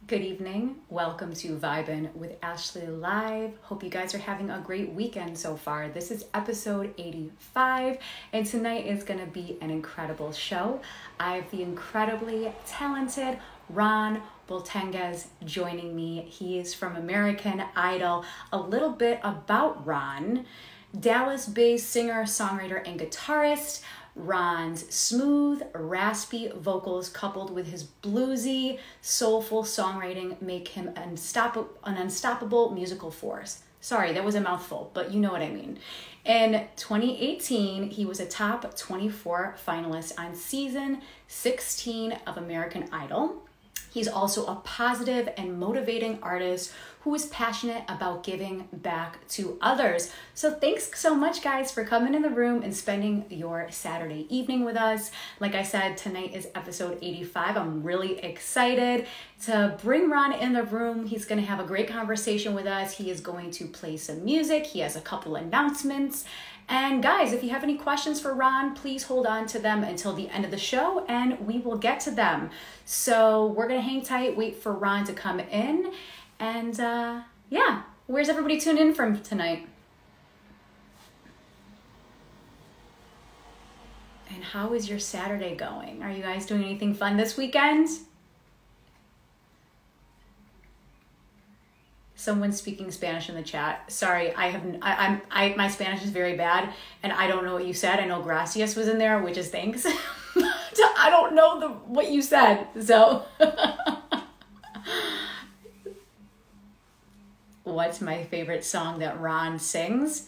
Good evening. Welcome to Vibin with Ashley Live. Hope you guys are having a great weekend so far. This is episode 85, and tonight is going to be an incredible show. I have the incredibly talented Ron Bultongez joining me. He is from American Idol. A little bit about Ron: Dallas-based singer, songwriter, and guitarist. Ron's smooth, raspy vocals coupled with his bluesy, soulful songwriting make him an unstoppable musical force. Sorry, that was a mouthful, but you know what I mean. In 2018, he was a top 24 finalist on season 16 of American Idol. He's also a positive and motivating artist who is passionate about giving back to others. So thanks so much, guys, for coming in the room and spending your Saturday evening with us. Like I said, tonight is episode 85. I'm really excited to bring Ron in the room. He's going to have a great conversation with us. He is going to play some music. He has a couple announcements. And guys, if you have any questions for Ron, please hold on to them until the end of the show and we will get to them. So we're going to hang tight, wait for Ron to come in. And yeah, where's everybody tuned in from tonight? And how is your Saturday going? Are you guys doing anything fun this weekend? Someone's speaking Spanish in the chat. Sorry, my Spanish is very bad, and I don't know what you said. I know gracias was in there, which is thanks. But I don't know what you said. So, what's my favorite song that Ron sings?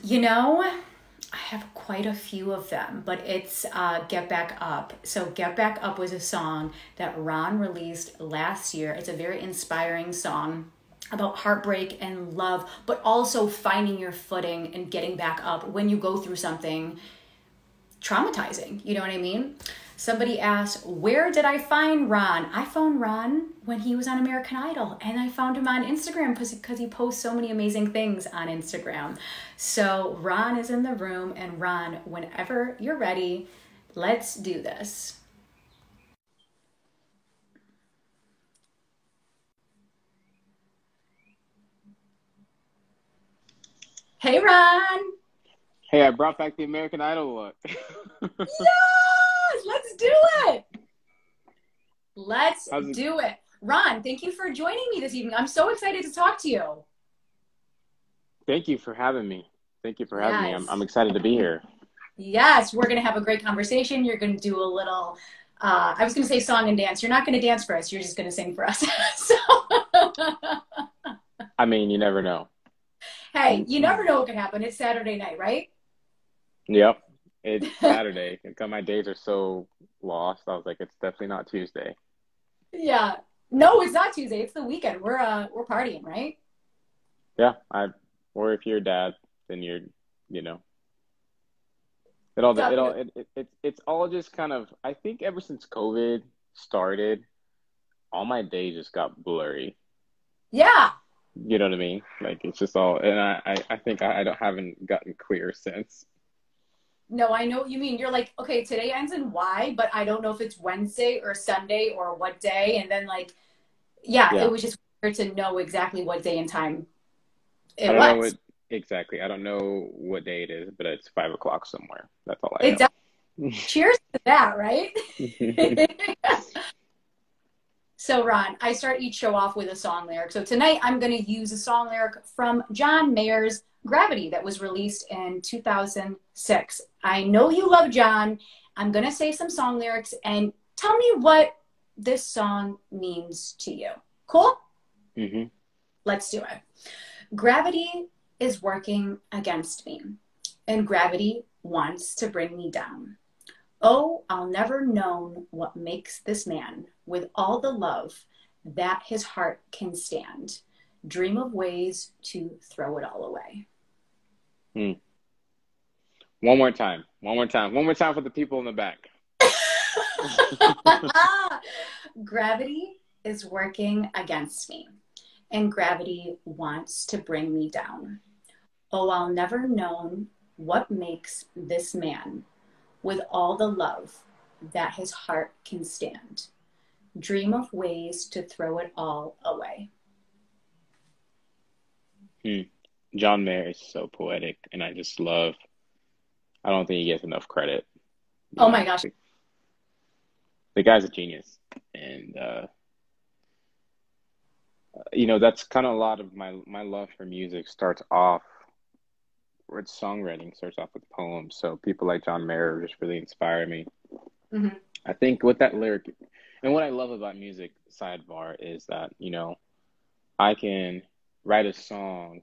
You know, I have quite a few of them, but it's Get Back Up. So Get Back Up was a song that Ron released last year. It's a very inspiring song about heartbreak and love, but also finding your footing and getting back up when you go through something traumatizing. You know what I mean? Somebody asked, where did I find Ron? I found Ron when he was on American Idol, and I found him on Instagram because he posts so many amazing things on Instagram. So Ron is in the room, and Ron, whenever you're ready, let's do this. Hey, Ron. Hey, I brought back the American Idol look. Yes, let's do it. Let's do it. Ron, thank you for joining me this evening. I'm so excited to talk to you. Thank you for having me. Thank you for having me. I'm excited to be here. Yes, we're going to have a great conversation. You're going to do a little, I was going to say song and dance. You're not going to dance for us. You're just going to sing for us. So. I mean, you never know. Hey, you never know what could happen. It's Saturday night, right? Yep. It's Saturday. My days are so lost. I was like, it's definitely not Tuesday. Yeah. No, it's not Tuesday. It's the weekend. We're partying, right? Yeah. Or if you're a dad, then you're, you know. It's all just kind of, I think ever since COVID started, all my days just got blurry. Yeah. You know what I mean? Like, it's just all, and I think I haven't gotten clear since. No, I know what you mean. You're like, okay, today ends in Y, but I don't know if it's Wednesday or Sunday or what day. And then like, yeah. It was just weird to know exactly what day and time it was. Exactly. I don't know what day it is, but it's 5 o'clock somewhere. That's all I know. Exactly. Cheers to that, right? So Ron, I start each show off with a song lyric. So tonight I'm going to use a song lyric from John Mayer's Gravity that was released in 2006. I know you love John. I'm going to say some song lyrics and tell me what this song means to you. Cool? Mm-hmm. Let's do it. Gravity is working against me, and gravity wants to bring me down. Oh, I'll never know what makes this man with all the love that his heart can stand. Dream of ways to throw it all away. One more time. One more time for the people in the back. Gravity is working against me, and gravity wants to bring me down. Oh, I'll never know what makes this man with all the love that his heart can stand. dream of ways to throw it all away. Hmm. John Mayer is so poetic, and I don't think he gets enough credit. You Oh my know, gosh, the guy's a genius. And, that's kind of a lot of my love for music starts off, or its songwriting starts off with poems. So people like John Mayer just really inspire me. hmm I think with that lyric, and what I love about music, sidebar, is that, I can write a song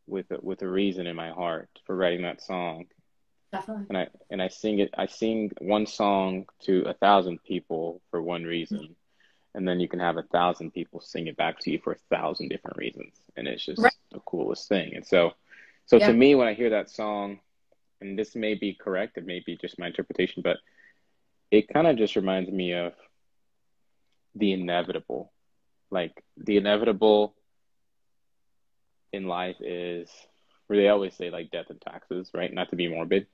with a reason in my heart for writing that song. definitely. And I sing it. I sing one song to 1,000 people for one reason, and then you can have 1,000 people sing it back to you for 1,000 different reasons, and it's Right. just the coolest thing. And so to Yeah. me, when I hear that song, and this may be correct, it may be just my interpretation, but it kind of just reminds me of the inevitable. Like the inevitable in life is where they always say like death and taxes, right? Not to be morbid,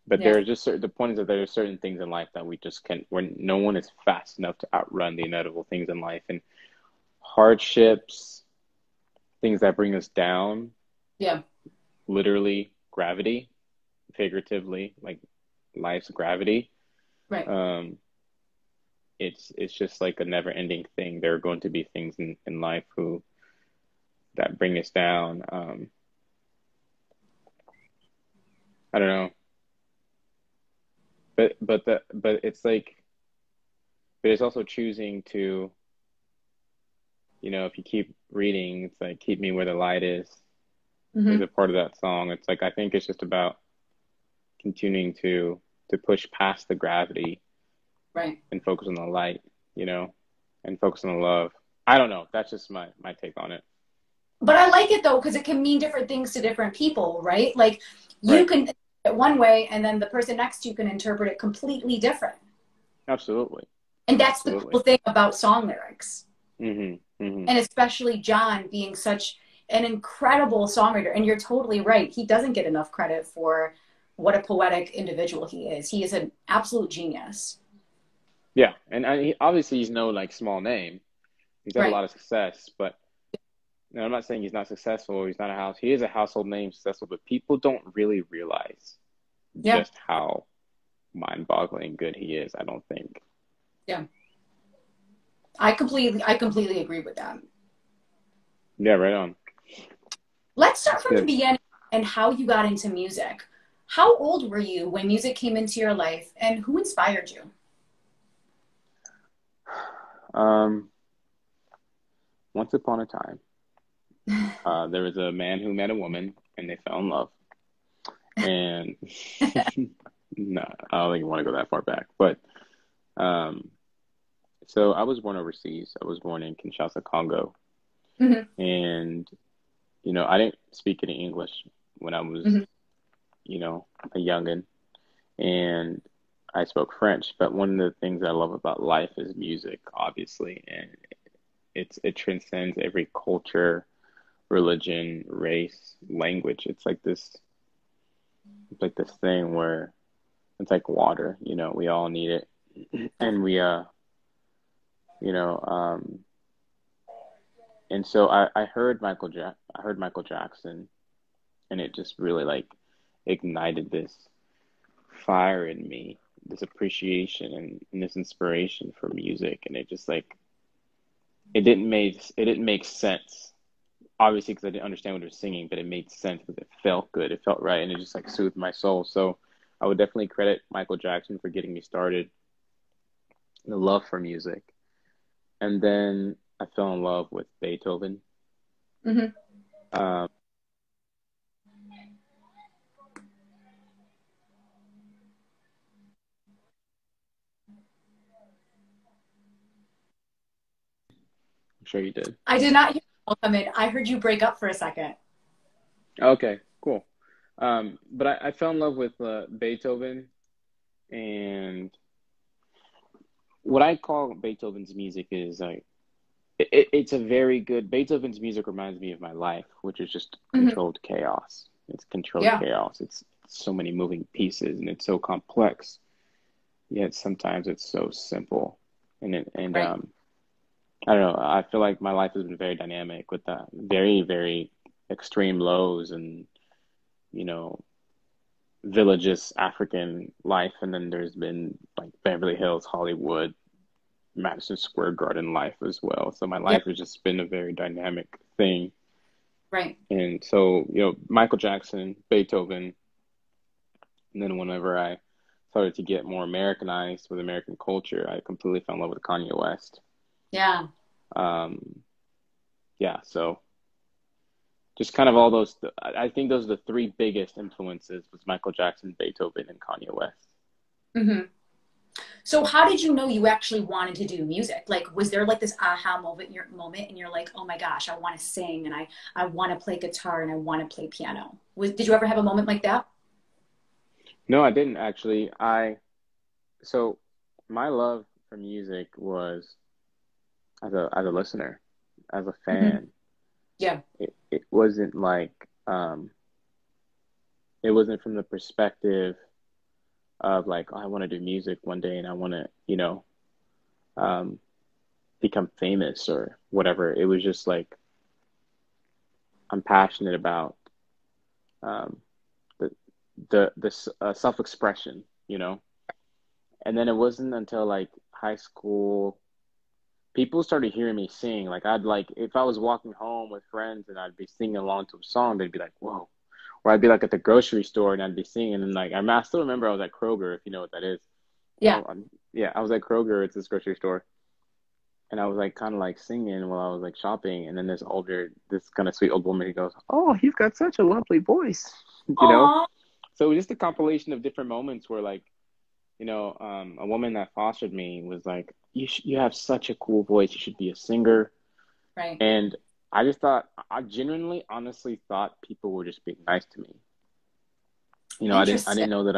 but Yeah. there are just the point is that there are certain things in life that we just can't, where no one is fast enough to outrun the inevitable things in life, and hardships, things that bring us down, Yeah. literally gravity, figuratively, like life's gravity. Right. Um, it's just like a never ending thing. There are going to be things in life who that bring us down. I don't know, but it's like, but it's also choosing to, if you keep reading, it's like keep me where the light is hmm a part of that song. It's like I think it's just about continuing to push past the gravity Right. and focus on the light, you know, and focus on the love. I don't know. That's just my take on it. But I like it though, because it can mean different things to different people, right? Like you Right. can it one way and then the person next to you can interpret it completely different. Absolutely. And that's the cool Absolutely. thing about song lyrics. Hmm. Hmm. And especially John being such an incredible songwriter. And you're totally right. He doesn't get enough credit for what a poetic individual he is. He is an absolute genius. Yeah. And obviously he's no like small name. He's had a Right. lot of success, but I'm not saying he's not successful. He's not he is a household name successful, but people don't really realize Yeah. just how mind-boggling good he is, I don't think. Yeah. I completely agree with that. Yeah, right on. Let's start That's from the good. beginning and how you got into music. How old were you when music came into your life and who inspired you? Um, Once upon a time, there was a man who met a woman and they fell in love. And no, I don't think you want to go that far back. But um, so I was born overseas. I was born in Kinshasa, Congo. hmm And, I didn't speak any English when I was, hmm a youngin'. And I spoke French. But one of the things I love about life is music, obviously. And it transcends every culture, religion, race, language. It's like this thing where it's like water, we all need it. And you know, um, and so I heard I heard Michael Jackson, and it just really like ignited this fire in me, this appreciation and this inspiration for music, and it just like it didn't make sense, obviously, because I didn't understand what he was singing, but it made sense because it felt good, it felt right, and it just like soothed my soul. So I would definitely credit Michael Jackson for getting me started, the love for music. And then I fell in love with Beethoven. hmm Um, I'm sure you did. I did not hear you come in. I heard you break up for a second. Okay, cool. But I fell in love with Beethoven, and what I call Beethoven's music is like it's a very good. Beethoven's music reminds me of my life, which is just hmm controlled chaos. It's controlled Yeah. chaos. It's so many moving pieces, and it's so complex. Yet sometimes it's so simple, and Right. I don't know. I feel like my life has been very dynamic with that very, very extreme lows and, you know, villages, African life. And then there's been like Beverly Hills, Hollywood, Madison Square Garden life as well. So my Yeah. life has just been a very dynamic thing. Right. And so, Michael Jackson, Beethoven, and then whenever I started to get more Americanized with American culture, I completely fell in love with Kanye West. Yeah. Um, yeah, so just kind of all those. I think those are the three biggest influences was Michael Jackson, Beethoven, and Kanye West. Hmm. So how did you know you actually wanted to do music? Like, was there like this aha moment and you're like, oh my gosh, I want to sing and I want to play guitar and I want to play piano. Did you ever have a moment like that? No, I didn't actually. So my love for music was as a listener, as a Hmm. fan. Yeah. It wasn't like it wasn't from the perspective of like, oh, I want to do music one day and I want to, um, become famous or whatever. It was just like I'm passionate about um, the the self-expression, you know. And then it wasn't until like high school people started hearing me sing. Like I'd like if I was walking home with friends and I'd be singing along to a song, they'd be like, "Whoa!" Or I'd be like at the grocery store and I'd be singing and like I still remember I was at Kroger, if you know what that is. Yeah. Yeah, I was at Kroger. It's this grocery store, and I was like kind of like singing while I was like shopping, and then this kind of sweet old woman, he goes, "Oh, you've got such a lovely voice," you know. Aw. So it was just a compilation of different moments where like a woman that fostered me was like, you have such a cool voice. You should be a singer. Right. And I just thought, I genuinely, honestly thought people were just being nice to me. I Interesting. didn't know that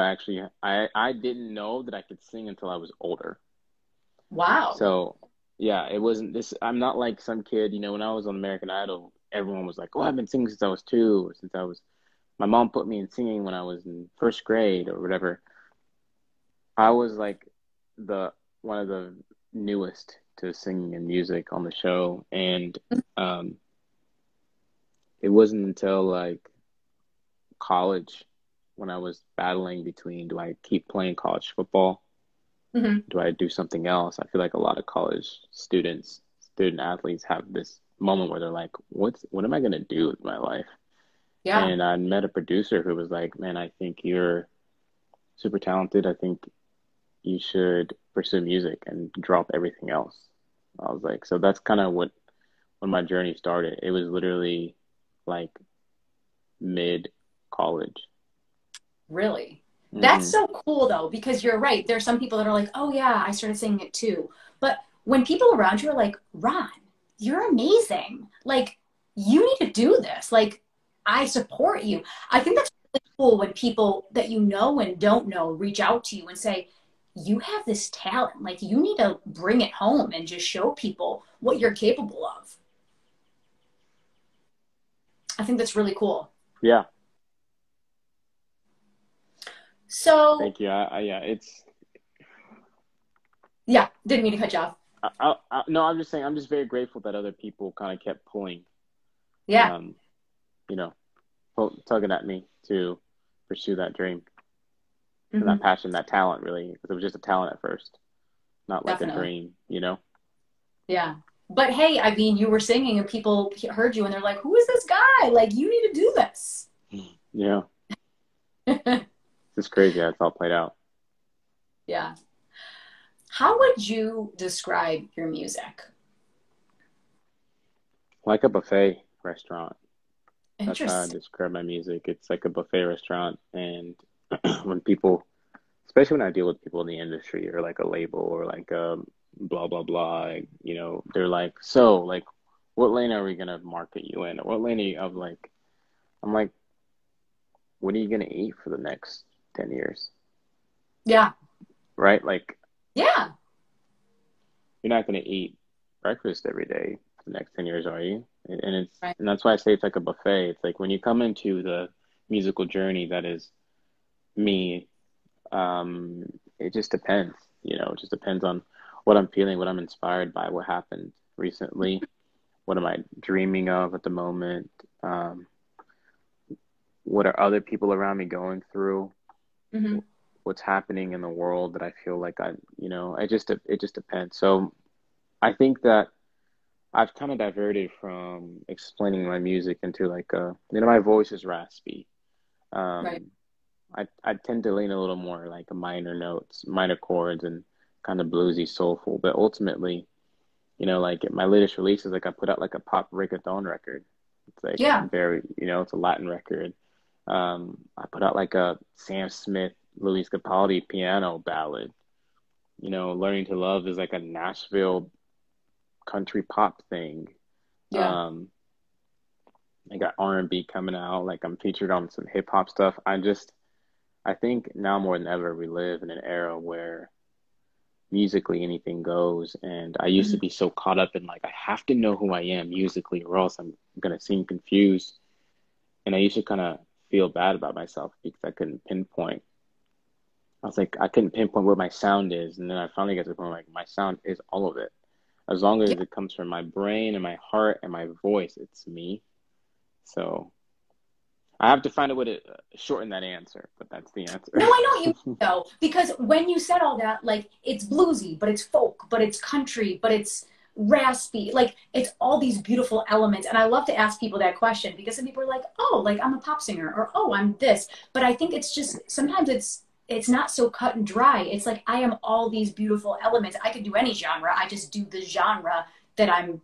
I didn't know that I could sing until I was older. Wow. So yeah, it wasn't this, I'm not like some kid, when I was on American Idol, everyone was like, oh, I've been singing since I was two, or my mom put me in singing when I was in first grade or whatever. I was like the one of the newest to singing and music on the show, and um, it wasn't until like college when I was battling between do I keep playing college football, Hmm. do I do something else? I feel like a lot of college student athletes have this moment where they're like, what am I gonna do with my life? Yeah. And I met a producer who was like, man, I think you're super talented. I think you should pursue music and drop everything else. I was like, so that's kind of when my journey started. It was literally like mid college. Really? That's Hmm. so cool though, because you're right. There's some people that are like, oh yeah, I started singing it too. But when people around you are like, Ron, you're amazing. Like, you need to do this. Like, I support you. I think that's really cool when people that you know and don't know reach out to you and say, you have this talent. Like, you need to bring it home and just show people what you're capable of. I think that's really cool. Yeah, So, thank you. Yeah, yeah, didn't mean to cut you off. no, I'm just saying, I'm just very grateful that other people kind of kept pulling, Yeah. um, you know, tugging at me to pursue that dream and that Hmm. passion, that talent, really, because it was just a talent at first, not like a Definitely. dream. Yeah. But hey, I mean, you were singing and people heard you and they're like, who is this guy? Like, you need to do this. Yeah, it's crazy how it's all played out. Yeah. How would you describe your music? Like a buffet restaurant. That's how I Interesting. describe my music. It's like a buffet restaurant, and when people, especially when I deal with people in the industry or like a label or like blah blah blah, they're like, so like, what lane are we gonna market you in, or what lane are you of like? I'm like, what are you gonna eat for the next 10 years, Yeah. right? Like, Yeah. you're not gonna eat breakfast every day for the next 10 years, are you? Right. And that's why I say it's like a buffet. It's like when you come into the musical journey that is me. It just depends, it just depends on what I'm feeling, what I'm inspired by, what happened recently, what am I dreaming of at the moment, um, what are other people around me going through, Hmm. what's happening in the world that I feel like it just depends. So I think that I've kind of diverted from explaining my music into like my voice is raspy. Right. Um, I tend to lean a little more like minor notes, minor chords, and kind of bluesy, soulful. But ultimately, like my latest release is like I put out like a pop reggaeton record. It's like Yeah. very, it's a Latin record. I put out like a Sam Smith, Luis Capaldi piano ballad. Learning to Love is like a Nashville country pop thing. Yeah. Um, I got R&B coming out. Like I'm featured on some hip hop stuff. I think now more than ever we live in an era where musically anything goes. And I used to Hmm. be so caught up in like I have to know who I am musically or else I'm gonna seem confused. And I used to kind of feel bad about myself because I couldn't pinpoint. I was like I couldn't pinpoint what my sound is, and then I finally got to the point where, like my sound is all of it. As long Yeah. as it comes from my brain and my heart and my voice, it's me. So I have to find a way to shorten that answer, but that's the answer. No, I know what you mean, though, because when you said all that, like it's bluesy, but it's folk, but it's country, but it's raspy, like it's all these beautiful elements. And I love to ask people that question because some people are like, oh, like I'm a pop singer, or oh, I'm this. But I think it's just sometimes it's not so cut and dry. It's like I am all these beautiful elements. I could do any genre. I just do the genre that I'm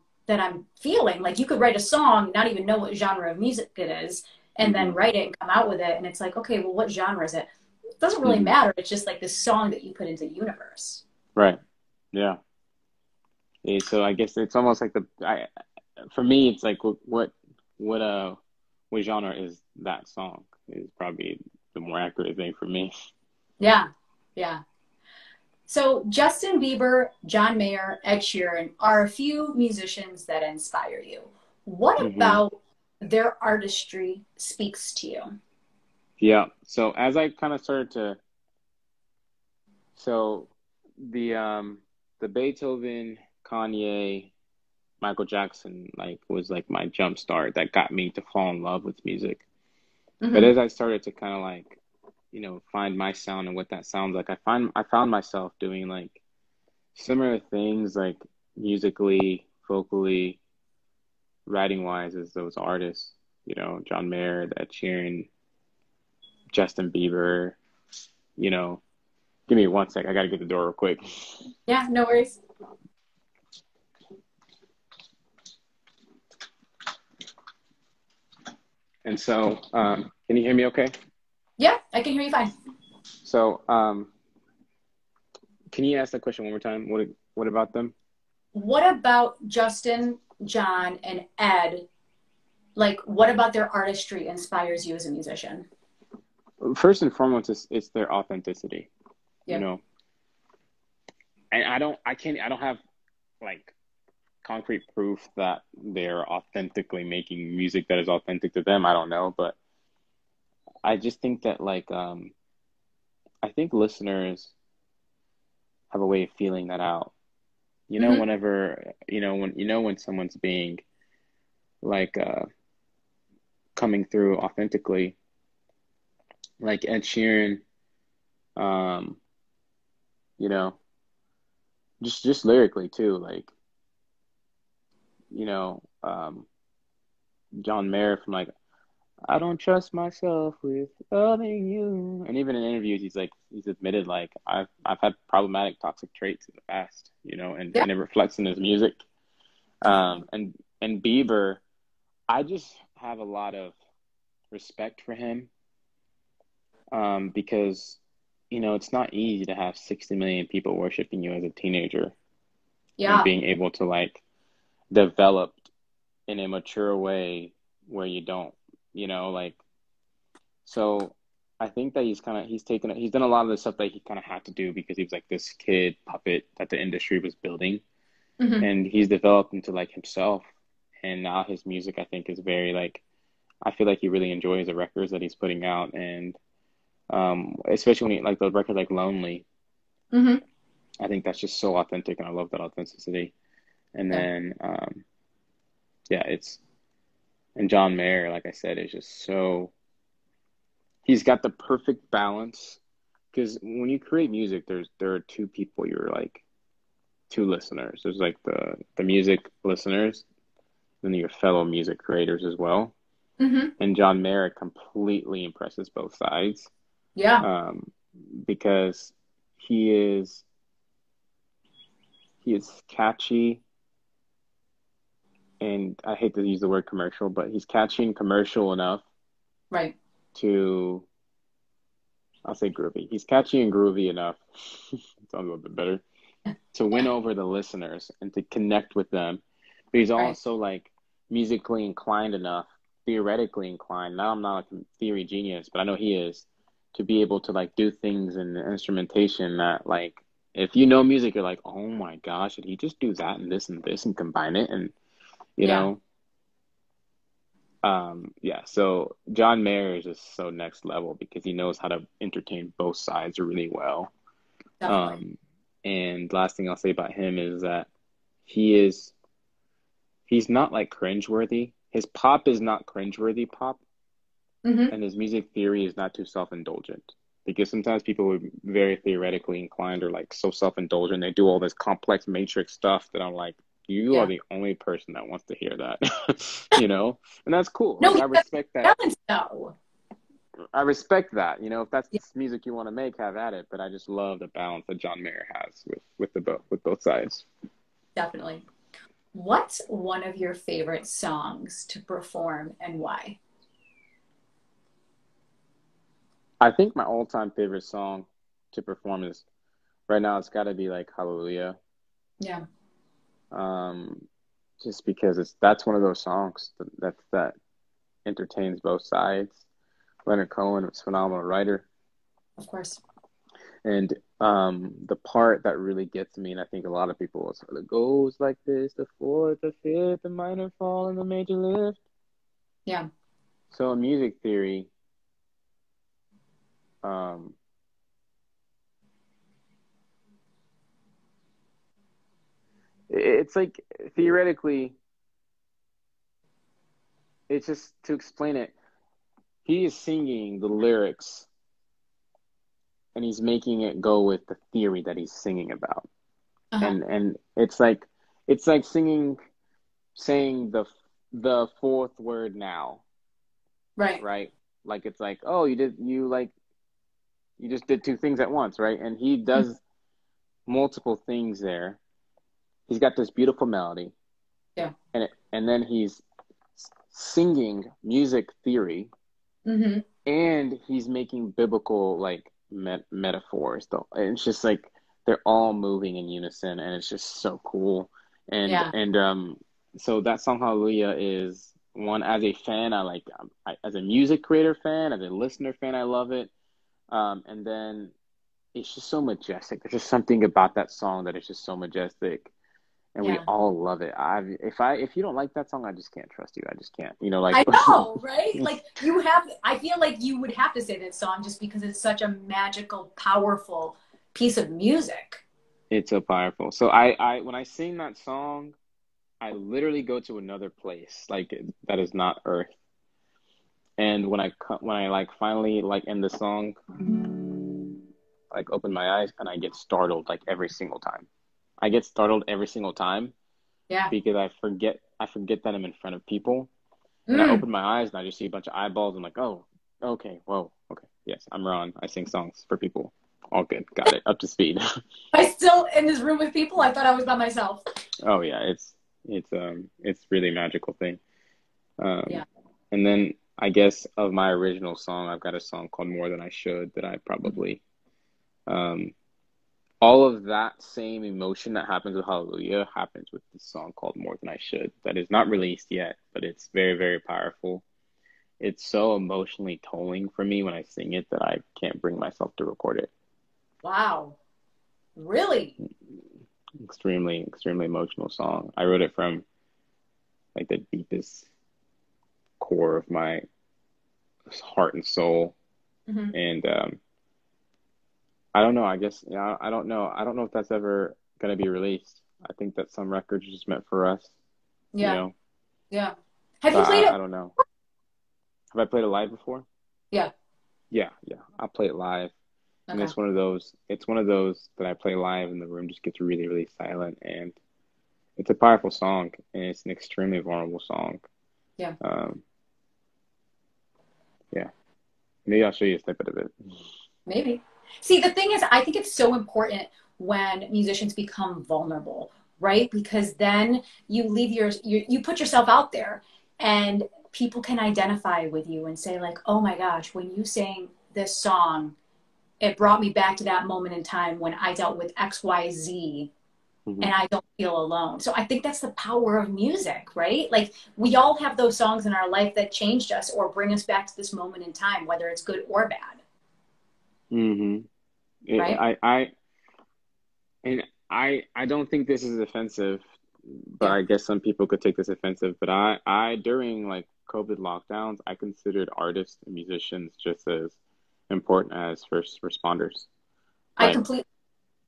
feeling. Like you could write a song, not even know what genre of music it is, and then Hmm. write it and come out with it. And it's like, okay, well, what genre is it? It doesn't really Hmm. matter. It's just like this song that you put into the universe. Right. Yeah. So I guess it's almost like for me, it's like what what genre is that song is probably the more accurate thing for me. Yeah. Yeah. So Justin Bieber, John Mayer, Ed Sheeran are a few musicians that inspire you. What Hmm. about their artistry speaks to you? Yeah. So as I kind of started to, so the Beethoven, Kanye, Michael Jackson like was like my jump start that got me to fall in love with music. But Hmm. as I started to kind of like, find my sound and what that sounds like, I found myself doing like similar things like musically, vocally, writing wise as those artists, John Mayer, Ed Sheeran, Justin Bieber, you know. Give me one sec. I gotta get the door real quick. Yeah, no worries. And so, can you hear me okay? Yeah, I can hear you fine. So, can you ask that question one more time? What about them? What about Justin, John, and Ed? Like, what about their artistry inspires you as a musician? First and foremost, it's their authenticity. You Yep. know, and I don't have like concrete proof that they're authentically making music that is authentic to them. I don't know, but I just think that like I think listeners have a way of feeling that out. Hmm. Whenever when someone's being like coming through authentically, like Ed Sheeran, um, you know, just lyrically too, like you know, um, John Mayer from like I don't trust myself with loving you. And even in interviews, he's admitted like I've had problematic toxic traits in the past, Yeah. and it reflects in his music. And Bieber, I just have a lot of respect for him, because it's not easy to have 60 million people worshiping you as a teenager and Yeah. being able to like develop in a mature way where you don't, like so I think that he's done a lot of the stuff that he kind of had to do because he was like this kid puppet that the industry was building, Hmm. and he's developed into like himself. And now his music I think is very like I feel like he really enjoys the records that he's putting out, and especially when he like the record like Lonely. Hmm. I think that's just so authentic, and I love that authenticity. And Yeah. then, yeah, and John Mayer, like I said, is just so, he's got the perfect balance. Because when you create music, there are two people, you're like two listeners. There's like the music listeners, and your fellow music creators as well. Hmm. And John Mayer completely impresses both sides, Yeah. um, because he is he is catchy, and I hate to use the word commercial, but he's catchy and commercial enough Right. to, I'll say groovy. He's catchy and groovy enough, sounds a little bit better, to win over the listeners and to connect with them. But he's Right. also like musically inclined enough, theoretically inclined. Now I'm not a theory genius, but I know he is, to be able to like do things in the instrumentation that like, if you know music, you're like, oh my gosh, did he just do that and this and combine it? And you Yeah. know, yeah. So John Mayer is just so next level because he knows how to entertain both sides really well. Definitely. Um, and last thing I'll say about him is that he is he's not like cringeworthy. His pop is not cringeworthy pop, Hmm. and his music theory is not too self-indulgent. Because sometimes people are very theoretically inclined or like so self-indulgent. They do all this complex matrix stuff that I'm like, you are Yeah. the only person that wants to hear that, you know? And that's cool. No, Like you I have respect that. balance though. I respect that. You know, if that's Yeah, music you want to make, have at it. But I just love the balance that John Mayer has with both sides. definitely. What's one of your favorite songs to perform and why? I think my all-time favorite song to perform is right now. It's got to be like Hallelujah. Yeah. Um, just because that's one of those songs that entertains both sides. Leonard Cohen was a phenomenal writer, Of course. and the part that really gets me, and I think a lot of people will say, it goes like this: the fourth, the fifth, the minor fall, and the major lift. Yeah. So in music theory, um, it's like theoretically, it's just to explain it. He is singing the lyrics and he's making it go with the theory that he's singing about. Uh-huh. And it's like singing saying the fourth word now, Right. right? Like it's like, oh, you just did two things at once, right? And he Mhm. does multiple things there. He's got this beautiful melody, Yeah. and then he's singing music theory, Hmm. and he's making biblical like metaphors. Though it's just like they're all moving in unison, and it's just so cool. And Yeah. so that song Hallelujah is one. As a fan, as a music creator fan, as a listener fan, I love it. And then it's just so majestic. There's just something about that song that is just so majestic, and we Yeah. all love it. If you don't like that song, I just can't trust you. I just can't. You know, like I know, right? Like you have, I feel like you would have to say that song just because it's such a magical, powerful piece of music. it's so powerful. So I when I sing that song, I literally go to another place like that is not Earth. And when I like finally like end the song, like open my eyes and I get startled like every single time. I get startled every single time Yeah. because I forget that I'm in front of people, and I Mm. open my eyes and I just see a bunch of eyeballs. I'm like, oh, okay, whoa, okay, yes, I'm Ron. I sing songs for people. All good, got it, up to speed. I still in this room with people. I thought I was by myself. Oh yeah, it's really a magical thing. Yeah. Um, and then I guess of my original song, I've got a song called More Than I Should that I probably um all of that same emotion that happens with Hallelujah happens with this song called More Than I Should that is not released yet, but it's very, very powerful. It's so emotionally tolling for me when I sing it that I can't bring myself to record it. Wow. Really? Extremely, extremely emotional song. I wrote it from like the deepest core of my heart and soul. Hmm. And I don't know. I guess, yeah, I don't know. I don't know if that's ever gonna be released. I think that some records are just meant for us, you Yeah, know. yeah. Have So you played it? I don't know. Have I played it live before? Yeah. Yeah, yeah. I play it live, and Okay. it's one of those. It's one of those that I play live, and the room just gets really, really silent, and it's a powerful song, and it's an extremely vulnerable song. Yeah. Um, yeah. Maybe I'll show you a snippet of it. Maybe. See, the thing is, I think it's so important when musicians become vulnerable, right? Because then you leave you put yourself out there and people can identify with you and say like, "Oh my gosh, when you sang this song, it brought me back to that moment in time when I dealt with XYZ Hmm. and I don't feel alone." So I think that's the power of music, right? Like we all have those songs in our life that changed us or bring us back to this moment in time, whether it's good or bad, Hmm. right? And I don't think this is offensive, but Yeah. I guess some people could take this offensive. But I during like COVID lockdowns, I considered artists and musicians just as important as first responders. I Like completely,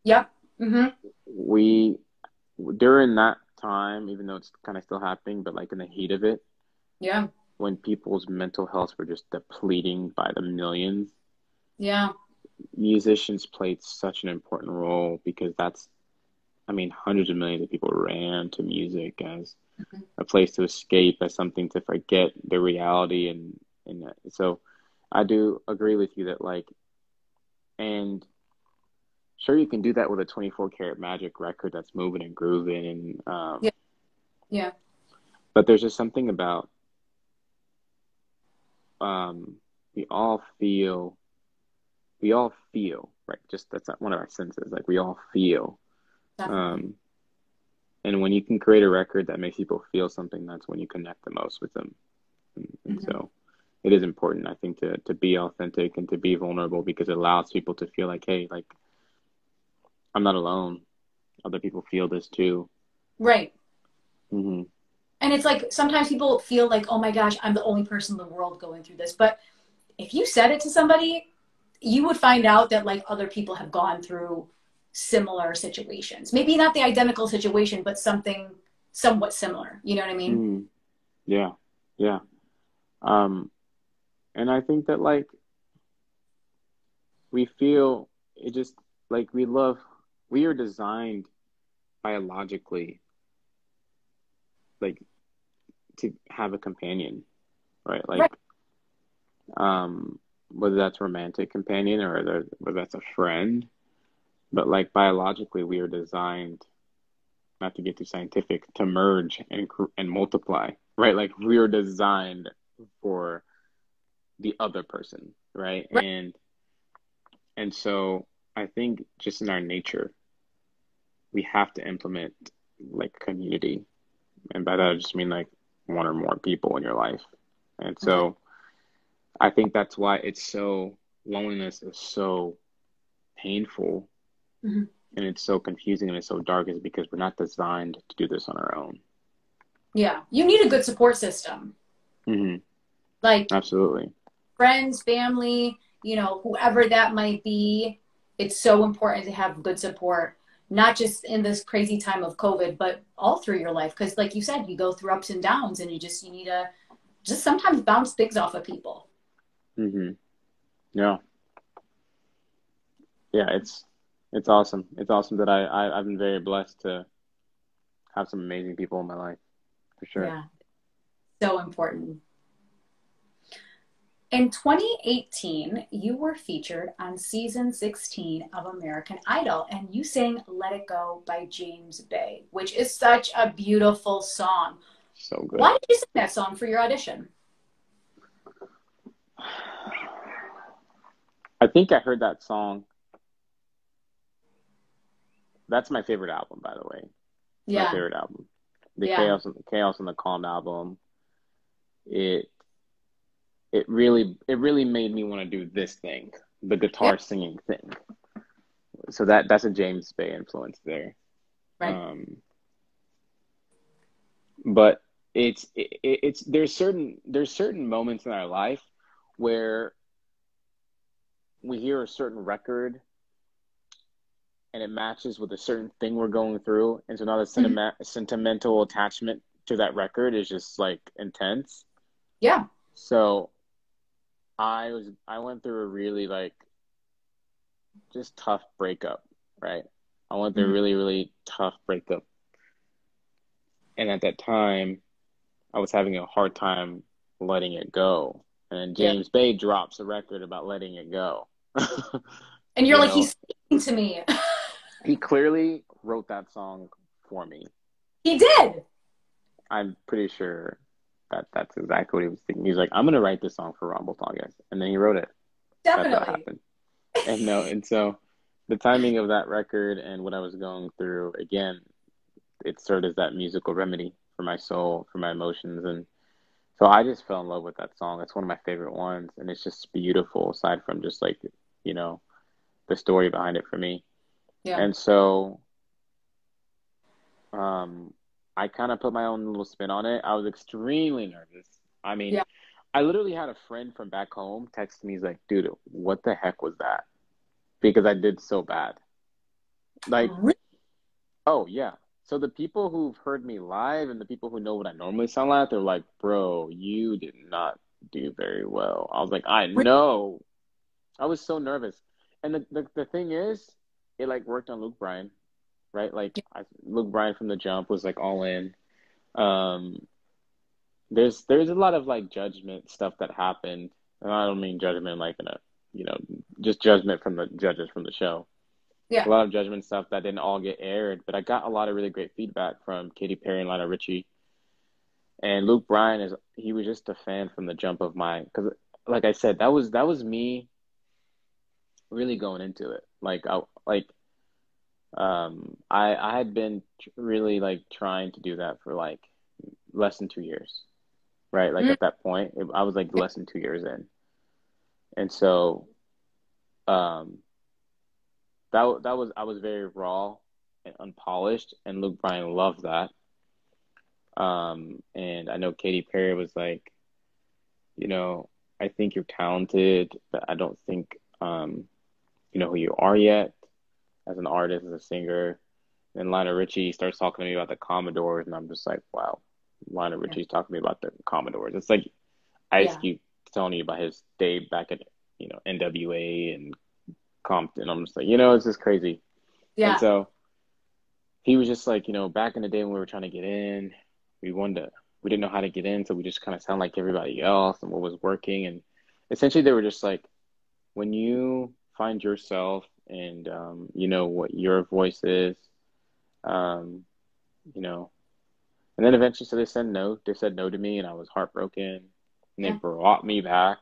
yep. Mm-hmm. we during that time, even though it's kind of still happening, but like in the heat of it, Yeah. when people's mental health were just depleting by the millions, Yeah. musicians played such an important role because that's, I mean, hundreds of millions of people ran to music as Mhm. a place to escape, as something to forget the reality, and so I do agree with you that like, and sure you can do that with a 24 karat magic record that's moving and grooving, and Yeah. Yeah. but there's just something about um we all feel right, just that's not one of our senses, like we all feel, Definitely. um and when you can create a record that makes people feel something, that's when you connect the most with them. And Hmm. so it is important, I think, to be authentic and to be vulnerable because it allows people to feel like, hey, like I'm not alone. Other people feel this too. Right. Hmm. And it's like sometimes people feel like, oh my gosh, I'm the only person in the world going through this. But if you said it to somebody, you would find out that like other people have gone through similar situations. Maybe not the identical situation, but something somewhat similar. You know what I mean? Hmm. Yeah, yeah. Um, and I think that like we feel it just like we are designed biologically like to have a companion, right? Right. Whether that's romantic companion or whether that's a friend, but like biologically we are designed, not to get too scientific, to merge and multiply, right? Like we are designed for the other person, right? Right. And so I think just in our nature, we have to implement like community. And by that I just mean like one or more people in your life. And Okay. so I think that's why loneliness is so painful Hmm. and it's so confusing and it's so dark is because we're not designed to do this on our own. Yeah. You need a good support system. Hmm. Like Absolutely. friends, family, whoever that might be, it's so important to have good support, not just in this crazy time of COVID, but all through your life. Because, like you said, you go through ups and downs, and you need to just sometimes bounce things off of people. Hmm. Yeah. Yeah, it's awesome. It's awesome that I've been very blessed to have some amazing people in my life, for sure. Yeah, so important. In 2018, you were featured on season 16 of American Idol, and you sang Let It Go by James Bay, which is such a beautiful song. So Why good. did you sing that song for your audition? I think I heard that song. That's my favorite album, by the way. It's my Yeah, favorite album. The yeah, Chaos and the Calm album. It it really made me want to do this thing, the yeah, guitar singing thing. So that's a James Bay influence there. right. Um, but it's there's certain moments in our life where we hear a certain record and it matches with a certain thing we're going through. And so now the Mhm. sentimental attachment to that record is just like intense. Yeah. So I went through a really like just tough breakup, right? I went through a Mhm. really, really tough breakup. And at that time, I was having a hard time letting it go. And then Yeah. James Bay drops a record about letting it go. And you're You like, know, he's speaking to me. he clearly wrote that song for me. He did. I'm pretty sure that that's exactly what he was thinking. He's like, I'm gonna write this song for Ron Bultongez, and then he wrote it. That's what Definitely. happened. And no, and so the timing of that record and what I was going through, again, it served as that musical remedy for my soul, for my emotions, and so I just fell in love with that song. It's one of my favorite ones, and it's just beautiful. Aside from just like, you know, the story behind it for me, Yeah. and so um, I kind of put my own little spin on it. I was extremely nervous. I mean, Yeah. I literally had a friend from back home text me. He's like, "Dude, what the heck was that?" Because I did so bad. Like, Really? oh yeah. So the people who've heard me live and the people who know what I normally sound like, they're like, "Bro, you did not do very well." I was like, "I know." I was so nervous. And the thing is, it like worked on Luke Bryan, right? Luke Bryan from the jump was like all in. Um, there's a lot of like judgment stuff that happened, and I don't mean judgment like in a, you know, just judgment from the judges from the show. A Yeah. lot of judgment stuff that didn't all get aired, but I got a lot of really great feedback from Katy Perry and Lionel Richie. And Luke Bryan he was just a fan from the jump of my, because like I said, that was me really going into it. I had been really like trying to do that for like less than 2 years, right? Like Mm. at that point, I was like less than 2 years in, and so um, that was I was very raw and unpolished, and Luke Bryan loved that. And I know Katy Perry was like, you know, I think you're talented, but I don't think you know who you are yet as an artist, as a singer. And Lionel Richie starts talking to me about the Commodores, and I'm just like, wow, Lionel Yeah. Richie's talking to me about the Commodores. It's like Ice Yeah. Cube telling you about his day back at, you know, NWA and Compton. I'm just like, you know, it's just crazy. And Yeah. so he was just like, you know, back in the day when we were trying to get in, we wanted to, we didn't know how to get in, so we just kind of sound like everybody else and what was working. And essentially, they were just like, when you find yourself and you know what your voice is, um, you know, and then eventually, so they said no. They said no to me, and I was heartbroken. And they Yeah. brought me back.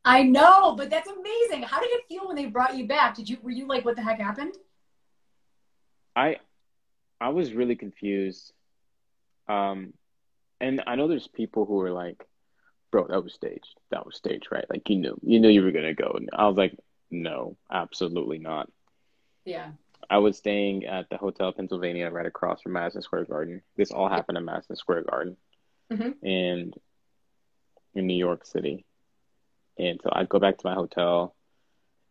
I know, but that's amazing. How did it feel when they brought you back? Were you like, what the heck happened? I I was really confused. Um, and I know there's people who are like, "Bro, that was staged. That was staged, right? Like you knew you were gonna go." And I was like, "No, absolutely not." Yeah. I was staying at the Hotel Pennsylvania right across from Madison Square Garden. This all Yeah. happened in Madison Square Garden Hmm. and in New York City. And so I go back to my hotel,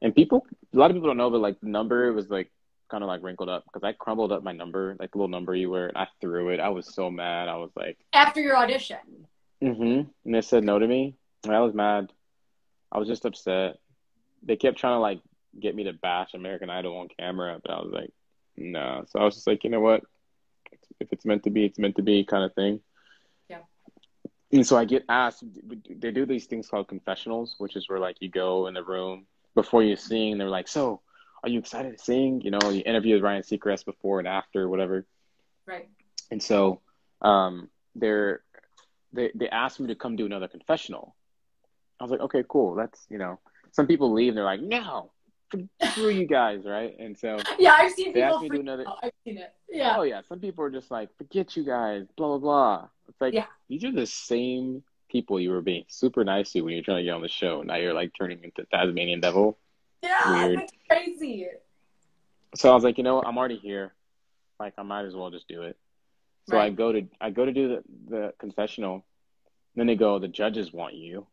and a lot of people don't know, but like the number was like kind of like wrinkled up because I crumbled up my number, like the little number you wear, and I threw it. I was so mad. I was like, After your audition. and they said no to me. And I was mad. I was just upset. They kept trying to like get me to bash American Idol on camera, but I was like, no. So I was just like, you know what? If it's meant to be, it's meant to be, kind of thing. Yeah. And so I get asked, they do these things called confessionals, which is where like you go in the room before you sing, and they're like, so are you excited to sing? You know, you interview with Ryan Seacrest before and after, whatever. Right. And so um, they're, they asked me to come do another confessional. I was like, okay, cool. That's, you know, some people leave and they're like, no, screw you guys, right? And so Yeah, I've seen they asked people me to do freak another. out. I've seen it. Yeah. Oh yeah, some people are just like, forget you guys, blah blah blah. It's like Yeah. these are the same people you were being super nice to when you're trying to get on the show. Now you're like turning into Tasmanian devil. Yeah, Weird. that's crazy. So I was like, you know what? I'm already here. Like I might as well just do it. So Right. I go to do the confessional. Then they go, the judges want you.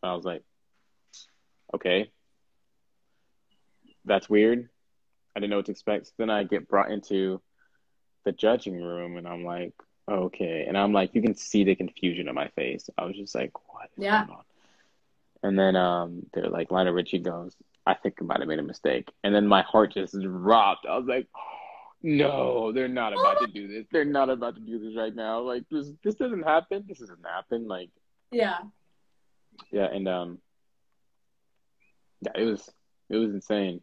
And I was like, okay, that's weird. I didn't know what to expect. So then I get brought into the judging room, and I'm like, okay. And I'm like, you can see the confusion on my face. I was just like, what is Yeah. going on? And then they're like, Lionel Richie goes, I think I might have made a mistake. And then my heart just dropped. I was like, no, they're not about to do this. They're not about to do this right now. Like this doesn't happen. This doesn't happen. Like Yeah. yeah, and yeah, it was insane.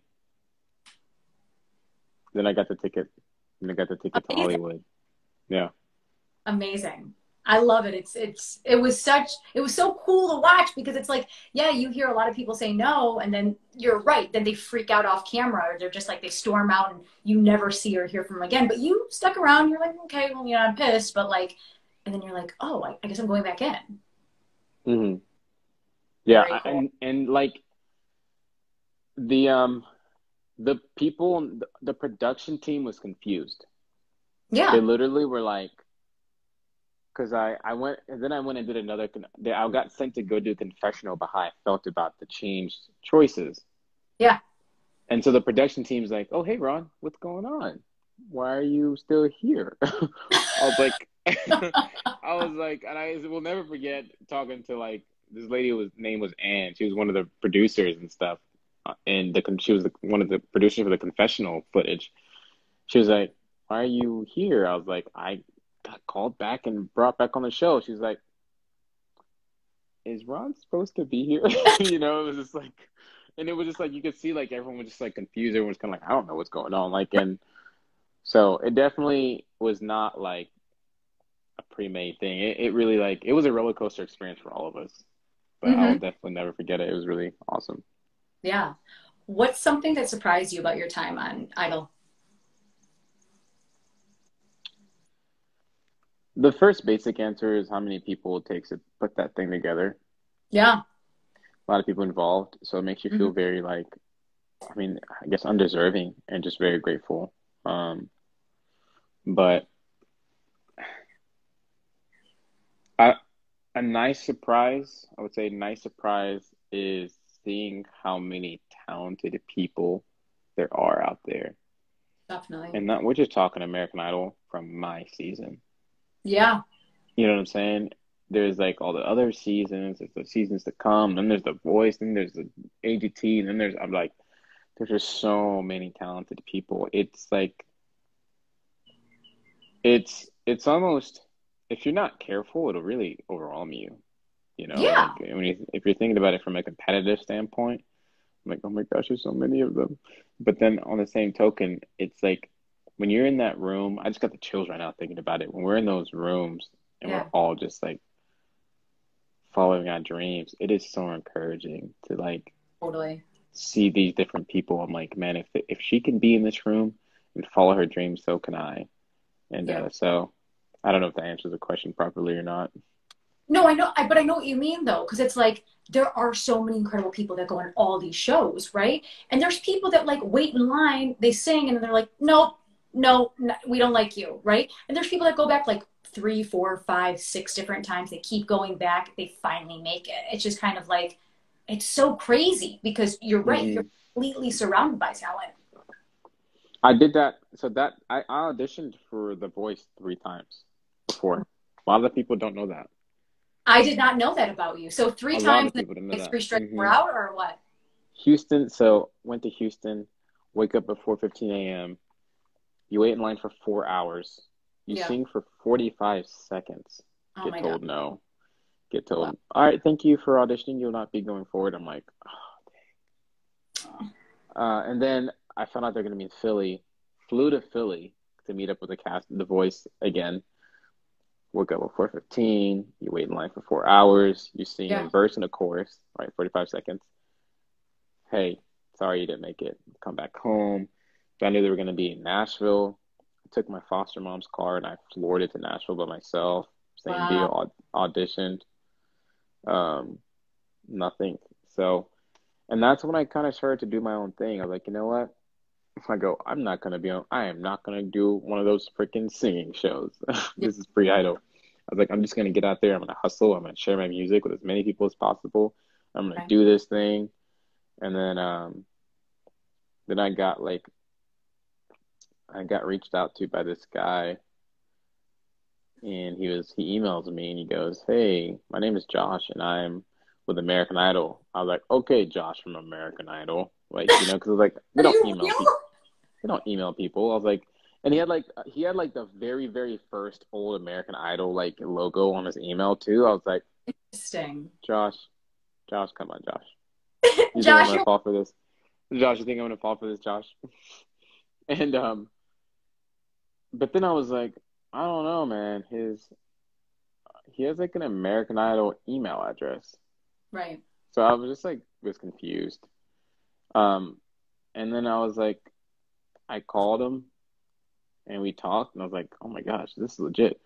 Then I got the ticket. Then I got the ticket to Amazing. Hollywood. Yeah. Amazing. I love it. It was so cool to watch because it's like, yeah, you hear a lot of people say no, and then you're right. Then they freak out off camera, or they're just like they storm out and you never see or hear from them again. But you stuck around, you're like, okay, well, you know, I'm pissed, but like, and then you're like, oh, I guess I'm going back in. hmm Yeah, Very cool. and like the the people, the production team was confused. They Yeah. literally were like, because I went and then I went and did another. I got sent to go do a confessional about how I felt about the changed choices. Yeah. And so the production team's like, "Oh, hey, Ron, what's going on? Why are you still here?" I was like, and I will never forget talking to like this lady whose name was Ann. She was one of the producers and stuff, and she was one of the producers for the confessional footage. She was like, "Why are you here?" I was like, "I got called back and brought back on the show." She's like, "Is Ron supposed to be here?" It was just like, and it was just like you could see like everyone was just like confused. Everyone was kind of like, "I don't know what's going on." Like, and so it definitely was not like a pre-made thing. It really like it was a roller coaster experience for all of us. But I will Hmm. definitely never forget it. It was really awesome. Yeah. What's something that surprised you about your time on Idol? The first basic answer is how many people it takes to put that thing together. Yeah. A lot of people involved, so it makes you Hmm. feel very like, I mean, I guess undeserving and just very grateful. But I, a nice surprise, I would say, a nice surprise is seeing how many talented people there are out there. Definitely. And not, we're just talking American Idol from my season. Yeah. You know what I'm saying? There's like all the other seasons, there's the seasons to come, then there's the voice, then there's the AGT, and then I'm like, there's just so many talented people. It's like it's almost if you're not careful, it'll really overwhelm you. Yeah. Like if you're thinking about it from a competitive standpoint, I'm like, oh my gosh, there's so many of them. But then on the same token, it's like when you're in that room, I just got the chills right now thinking about it. When we're in those rooms and we're Yeah. all just like following our dreams, it is so encouraging to like Totally. see these different people. I'm like, man, if she can be in this room and follow her dreams, so can I. And Yeah. so I don't know if that answers the question properly or not. No, I know, but I know what you mean though, because it's like there are so many incredible people that go on all these shows, right? And there's people that like wait in line, they sing, and they're like, nope, no, no, we don't like you, right? And there's people that go back like three, four, five, six different times. They keep going back. They finally make it. It's just kind of like, it's so crazy because you're right. You're hmm completely surrounded by talent. I did that. So that I auditioned for The Voice 3 times before. A lot of people don't know that. I did not know that about you. So three A lot times of in people don't know like that. three straight 4 hour or what? Houston. So went to Houston. Wake up at 4:15 a.m. You wait in line for 4 hours. You Yeah. sing for 45 seconds. Oh Get my God. told no. Get Wow. told, all right, thank you for auditioning. You'll not be going forward. I'm like, and then I found out they're going to be in Philly. Flew to Philly to meet up with the cast, The Voice again. Woke up at 4:15. You wait in line for 4 hours. You sing a Yeah. verse and a chorus, right? 45 seconds. Hey, sorry you didn't make it. Come back home. I knew they were going to be in Nashville. I took my foster mom's car and I floored it to Nashville by myself. Same Wow. deal. Auditioned. Um, Nothing. So, and that's when I kind of started to do my own thing. I was like, you know what? I go, I am not gonna do one of those freaking singing shows. Yeah. This is pre-idol. I was like, I'm just gonna get out there. I'm gonna hustle. I'm gonna share my music with as many people as possible. I'm gonna Okay. do this thing. And then I got like I got reached out to by this guy, and he emails me and he goes, "Hey, my name is Josh, and I'm with American Idol." I was like, "Okay, Josh from American Idol," like because like Are you real? they don't email people. I was like, and he had like the very very first old American Idol like logo on his email too. I was like, Interesting. Josh, come on, Josh. You think I'm Josh, gonna fall for this? Josh, you think I'm gonna fall for this, Josh? And but then I was like, I don't know, man. He has like an American Idol email address. right. So I was just like was confused. Um, and then I was like, I called him and we talked, and I was like, oh my gosh, this is legit.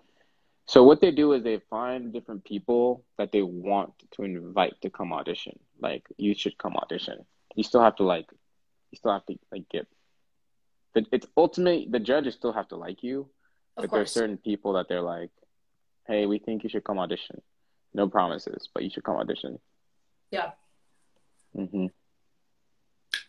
So what they do is they find different people that they want to invite to come audition. Like you should come audition. You still have to like, you still have to like get. It's ultimately the judges still have to like you, Of but there are course. certain people that they're like, hey, we think you should come audition. No promises, but you should come audition. Yeah. Hmm.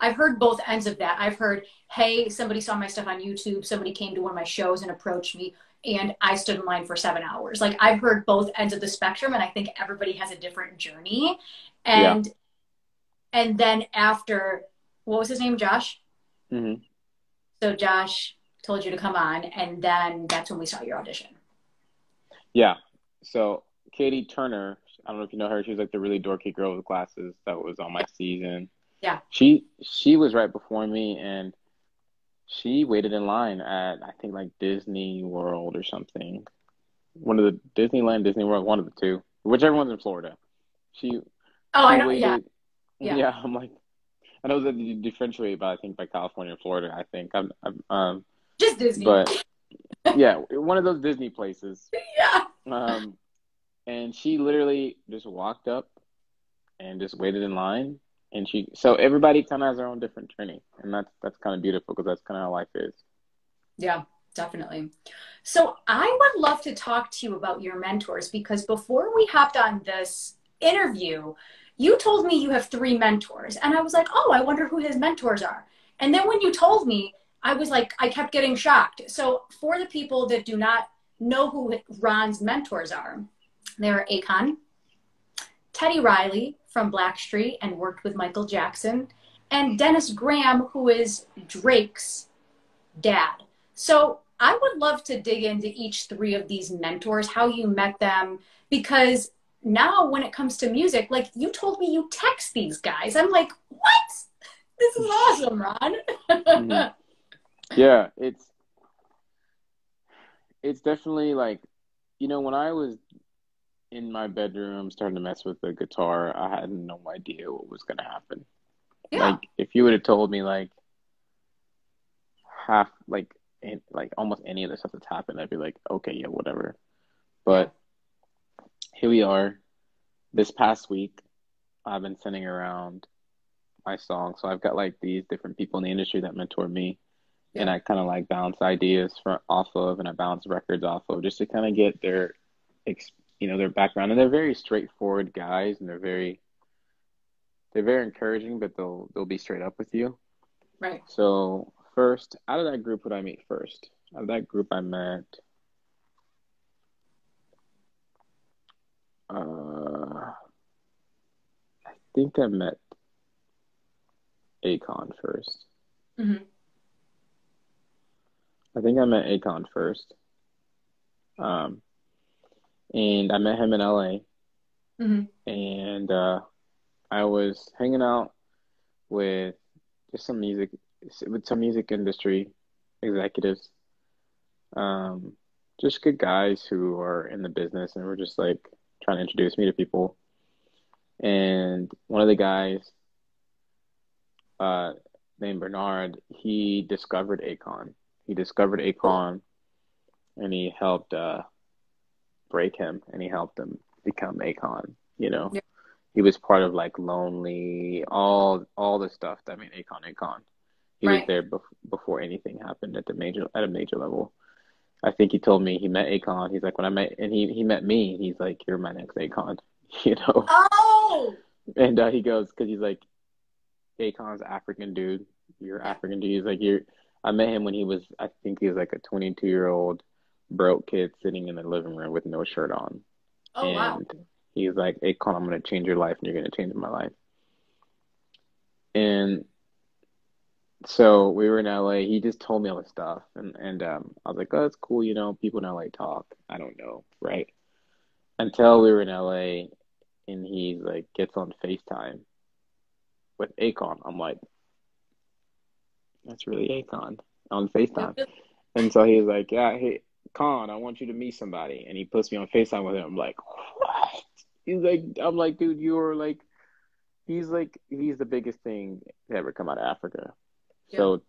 I've heard both ends of that. I've heard, hey, somebody saw my stuff on YouTube, somebody came to one of my shows and approached me, and I stood in line for 7 hours. Like I've heard both ends of the spectrum, and I think everybody has a different journey. Yeah. And then after, what was his name? Josh? Hmm. So Josh told you to come on, and then that's when we saw your audition. Yeah. So Katie Turner, I don't know if you know her. She was like the really dorky girl with glasses that was on my season. Yeah. She was right before me, and she waited in line at I think like Disney World or something. One of the Disneyland, Disney World, one of the two, whichever one's in Florida. She Oh, I she know. Yeah. waited. Yeah. Yeah, I'm like I know that you differentiate, but I think by California and Florida. I think Just Disney. but yeah, one of those Disney places. Yeah. Um, and she literally just walked up and just waited in line. And so everybody kind of has their own different journey, and that's kind of beautiful because that's kind of how life is. Yeah, definitely. So I would love to talk to you about your mentors because before we hopped on this interview, you told me you have three mentors. And I was like, oh, I wonder who his mentors are. And then when you told me, I was like, I kept getting shocked. So for the people that do not know who Ron's mentors are, they're Akon, Teddy Riley from Blackstreet and worked with Michael Jackson, and Dennis Graham, who is Drake's dad. So I would love to dig into each three of these mentors, how you met them, because now when it comes to music, like you told me you text these guys. I'm like, what? This is awesome, Hmm. Ron. Yeah, it's definitely like, when I was in my bedroom starting to mess with the guitar, I had no idea what was gonna happen. Yeah, Like if you would have told me like half like almost any of the stuff that's happened, I'd be like, okay, yeah, whatever. yeah, But here we are. This past week, I've been sending around my songs. So I've got like these different people in the industry that mentor me, and yeah, I kind of like bounce ideas off of, and I bounce records off of, just to kind of get their background. And they're very straightforward guys, and they're very encouraging, but they'll be straight up with you. right. So first, out of that group, what I meet first? Out of that group, I met. I think I met Akon first. Mm-hmm. I think I met Akon first. Um, and I met him in LA, Mm-hmm. and I was hanging out with just some music industry executives, um, just good guys who are in the business and were just like trying to introduce me to people. And one of the guys, uh, named Bernard, he discovered Akon. He discovered Cool. Akon, and he helped break him, and he helped him become Akon. Yeah. He was part of like Lonely, all the stuff that made Akon. He was Right. there before anything happened at a major level. I think he told me he met Akon. He's like when I met and he met me. He's like you're my next Akon, you know. Oh, And he goes because he's like Akon's African dude. You're yeah. African dude. He's like you're. I met him when he was, I think he was like a 22-year-old broke kid sitting in the living room with no shirt on. Oh, wow. And he was like, Akon, I'm going to change your life and you're going to change my life. And so we were in LA. He just told me all this stuff. And I was like, oh, that's cool. You know, people in LA talk. I don't know. Right. Until we were in LA and he's like, gets on FaceTime with Akon. I'm like, that's really Akon on FaceTime. And so he was like, yeah, hey, Con, I want you to meet somebody. And he puts me on FaceTime with him. I'm like, what? He's like, I'm like, dude, you're like, he's the biggest thing to ever come out of Africa. Yeah. So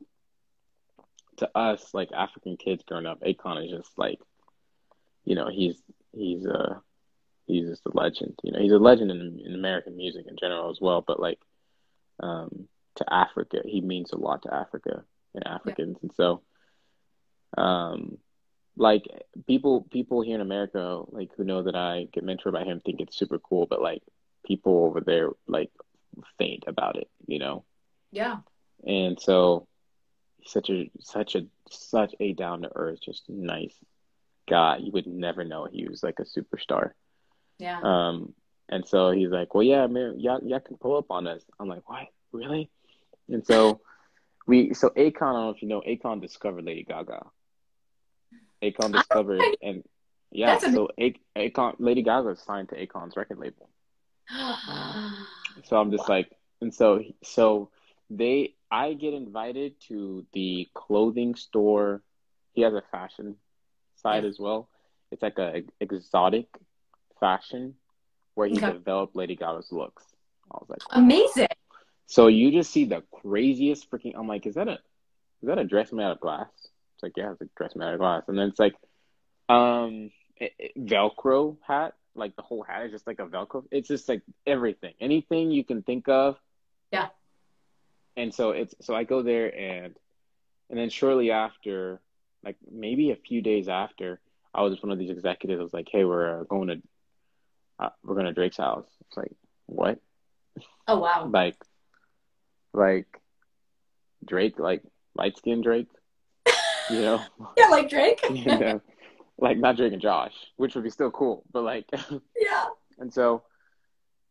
to us, like African kids growing up, Akon is just like, you know, he's just a legend. You know, he's a legend in American music in general as well. But like, to Africa, he means a lot to Africa and Yeah. Africans. And so, um, like people here in America, like who know that I get mentored by him, think it's super cool. But like people over there, like faint about it, you know. Yeah. And so he's such a down to earth, just nice guy. You would never know he was like a superstar. Yeah. Um, and so he's like, well, yeah, man, y'all can pull up on us. I'm like, what, really? And so Akon, I don't know if you know, Akon discovered Lady Gaga. Akon discovered, and yeah, That's amazing. so Akon, Lady Gaga is signed to Akon's record label. So I'm just Wow. like, and I get invited to the clothing store. He has a fashion side Yeah. as well. It's like a exotic fashion where he Okay. developed Lady Gaga's looks. I was like, Amazing. so you just see the craziest freaking. I'm like, is that a dress made out of glass? It's like, yeah, it's a dress made out of glass. And then it's like, Velcro hat. Like the whole hat is just like a Velcro. It's just like everything, anything you can think of. Yeah. And so I go there and then shortly after, like maybe a few days after, I was one of these executives. I was like, hey, we're going to Drake's house. It's like, what? Oh, wow. Like like Drake, like light skinned Drake, you know? Yeah, like Drake. And like not Drake and Josh, which would be still cool, but like Yeah. and so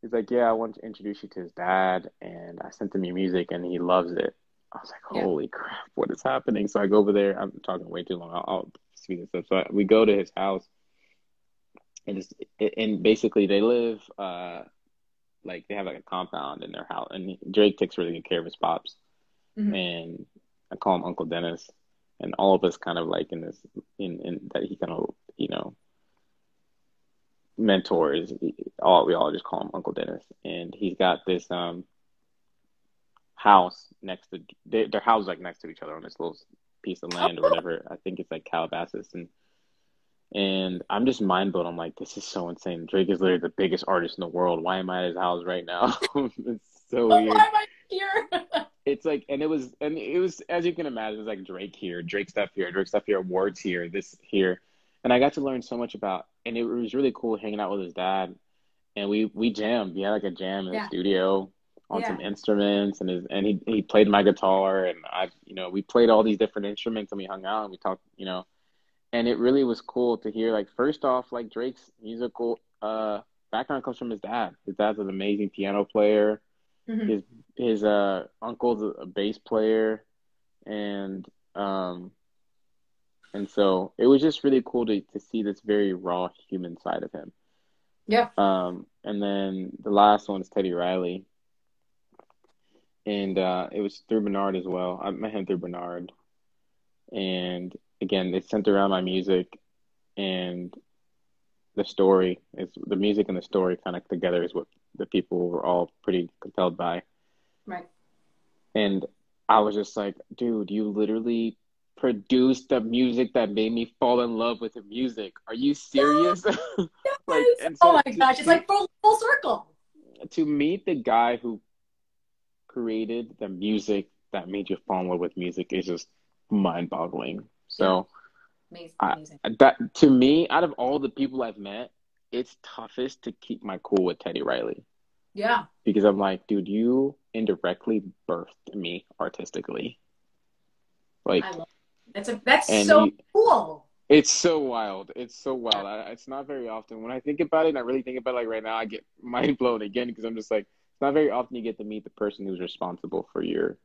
he's like, yeah, I want to introduce you to his dad, and I sent him your music, and he loves it. I was like, Yeah. holy crap, what is happening? So I go over there. I'm talking way too long. I'll speed this up. So we go to his house, and basically they live like they have like a compound in their house, and Drake takes really good care of his pops, Hmm. and I call him Uncle Dennis, and all of us kind of like in this in that he kind of mentors. We all just call him Uncle Dennis, and he's got this house next to their house like next to each other on this little piece of land or Oh, whatever. I think it's like Calabasas, and I'm just mind blown. I'm like, this is so insane. Drake is literally the biggest artist in the world. Why am I at his house right now? It's so why weird. am I here? It's like, and it was, as you can imagine, it's like Drake here, Drake stuff here, Drake stuff here, awards here, this here. And I got to learn so much about, and it was really cool hanging out with his dad. And we jammed. We had like a jam in the Yeah. studio on Yeah. some instruments, and he played my guitar, and we played all these different instruments, and we hung out and we talked, and it really was cool to hear. Like first off, like Drake's musical background comes from his dad. His dad's an amazing piano player. Hmm. His uncle's a bass player, and um and so it was just really cool to see this very raw human side of him. Yeah. And then the last one is Teddy Riley, and it was through Bernard as well. I met him through Bernard, and again, it's centered around my music and the music and the story kind of together is what the people were all pretty compelled by. Right. And I was just like, dude, you literally produced the music that made me fall in love with the music. Are you serious? Like, Yes. and Oh so my gosh. It's like full circle. to meet the guy who created the music that made you fall in love with music is just mind-boggling. Yeah. So, Amazing. I Amazing. that to me, out of all the people I've met, it's toughest to keep my cool with Teddy Riley Yeah. because I'm like, dude, you indirectly birthed me artistically. Like, I love that's and so cool. it's so wild. It's so wild. It's not very often when I think about it, and I really think about it, like right now, I get mind blown again because I'm just like, it's not very often you get to meet the person who's responsible for your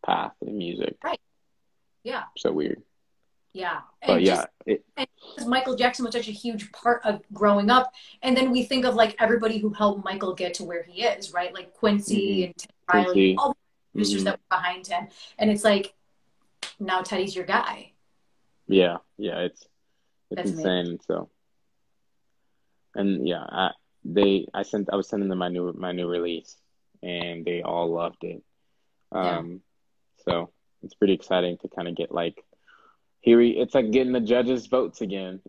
path in music. Right. Yeah. So weird. Yeah. But And yeah, just and because Michael Jackson was such a huge part of growing up. And then we think of like everybody who helped Michael get to where he is, right? Like Quincy hmm and Teddy Riley, Quincy. all the producers hmm that were behind him. And it's like, now Teddy's your guy. Yeah, yeah, it's That's amazing. insane. So, and yeah, I was sending them my new release, and they all loved it. Yeah. Um, so it's pretty exciting to kind of get like it's like getting the judges' votes again.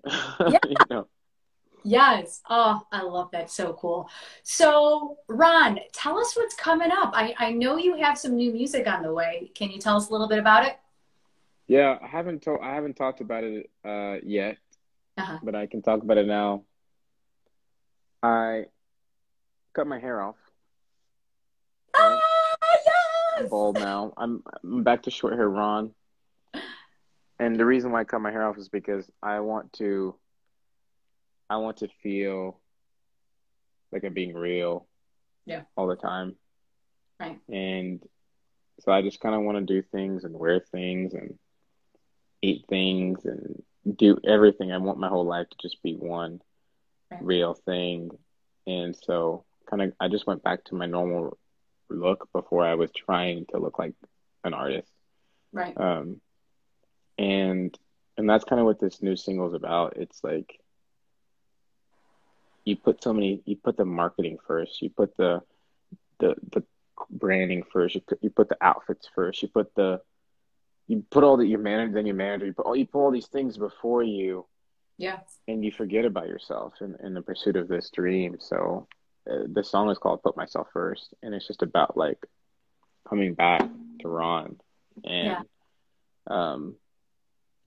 Yeah. You know. Yes. Oh, I love that. So cool. So, Ron, tell us what's coming up. I know you have some new music on the way. Can you tell us a little bit about it? Yeah, I haven't talked about it yet, Uh-huh. but I can talk about it now. I cut my hair off, right? Ah, I'm yes. bald now. I'm back to short hair Ron. And the reason why I cut my hair off is because I want to feel like I'm being real Yeah. all the time. Right. And so I just kind of want to do things and wear things and eat things and do everything. I want my whole life to just be one Right. real thing. And so kind of I just went back to my normal look before I was trying to look like an artist. Right. Um, and that's kind of what this new single is about. It's like you put the marketing first, you put the branding first, you put the outfits first, you put all that your manager, then your manager, you put all these things before you, Yeah. and you forget about yourself in the pursuit of this dream. So the song is called "Put Myself First," and it's just about like coming back to Ron, Yeah. and um,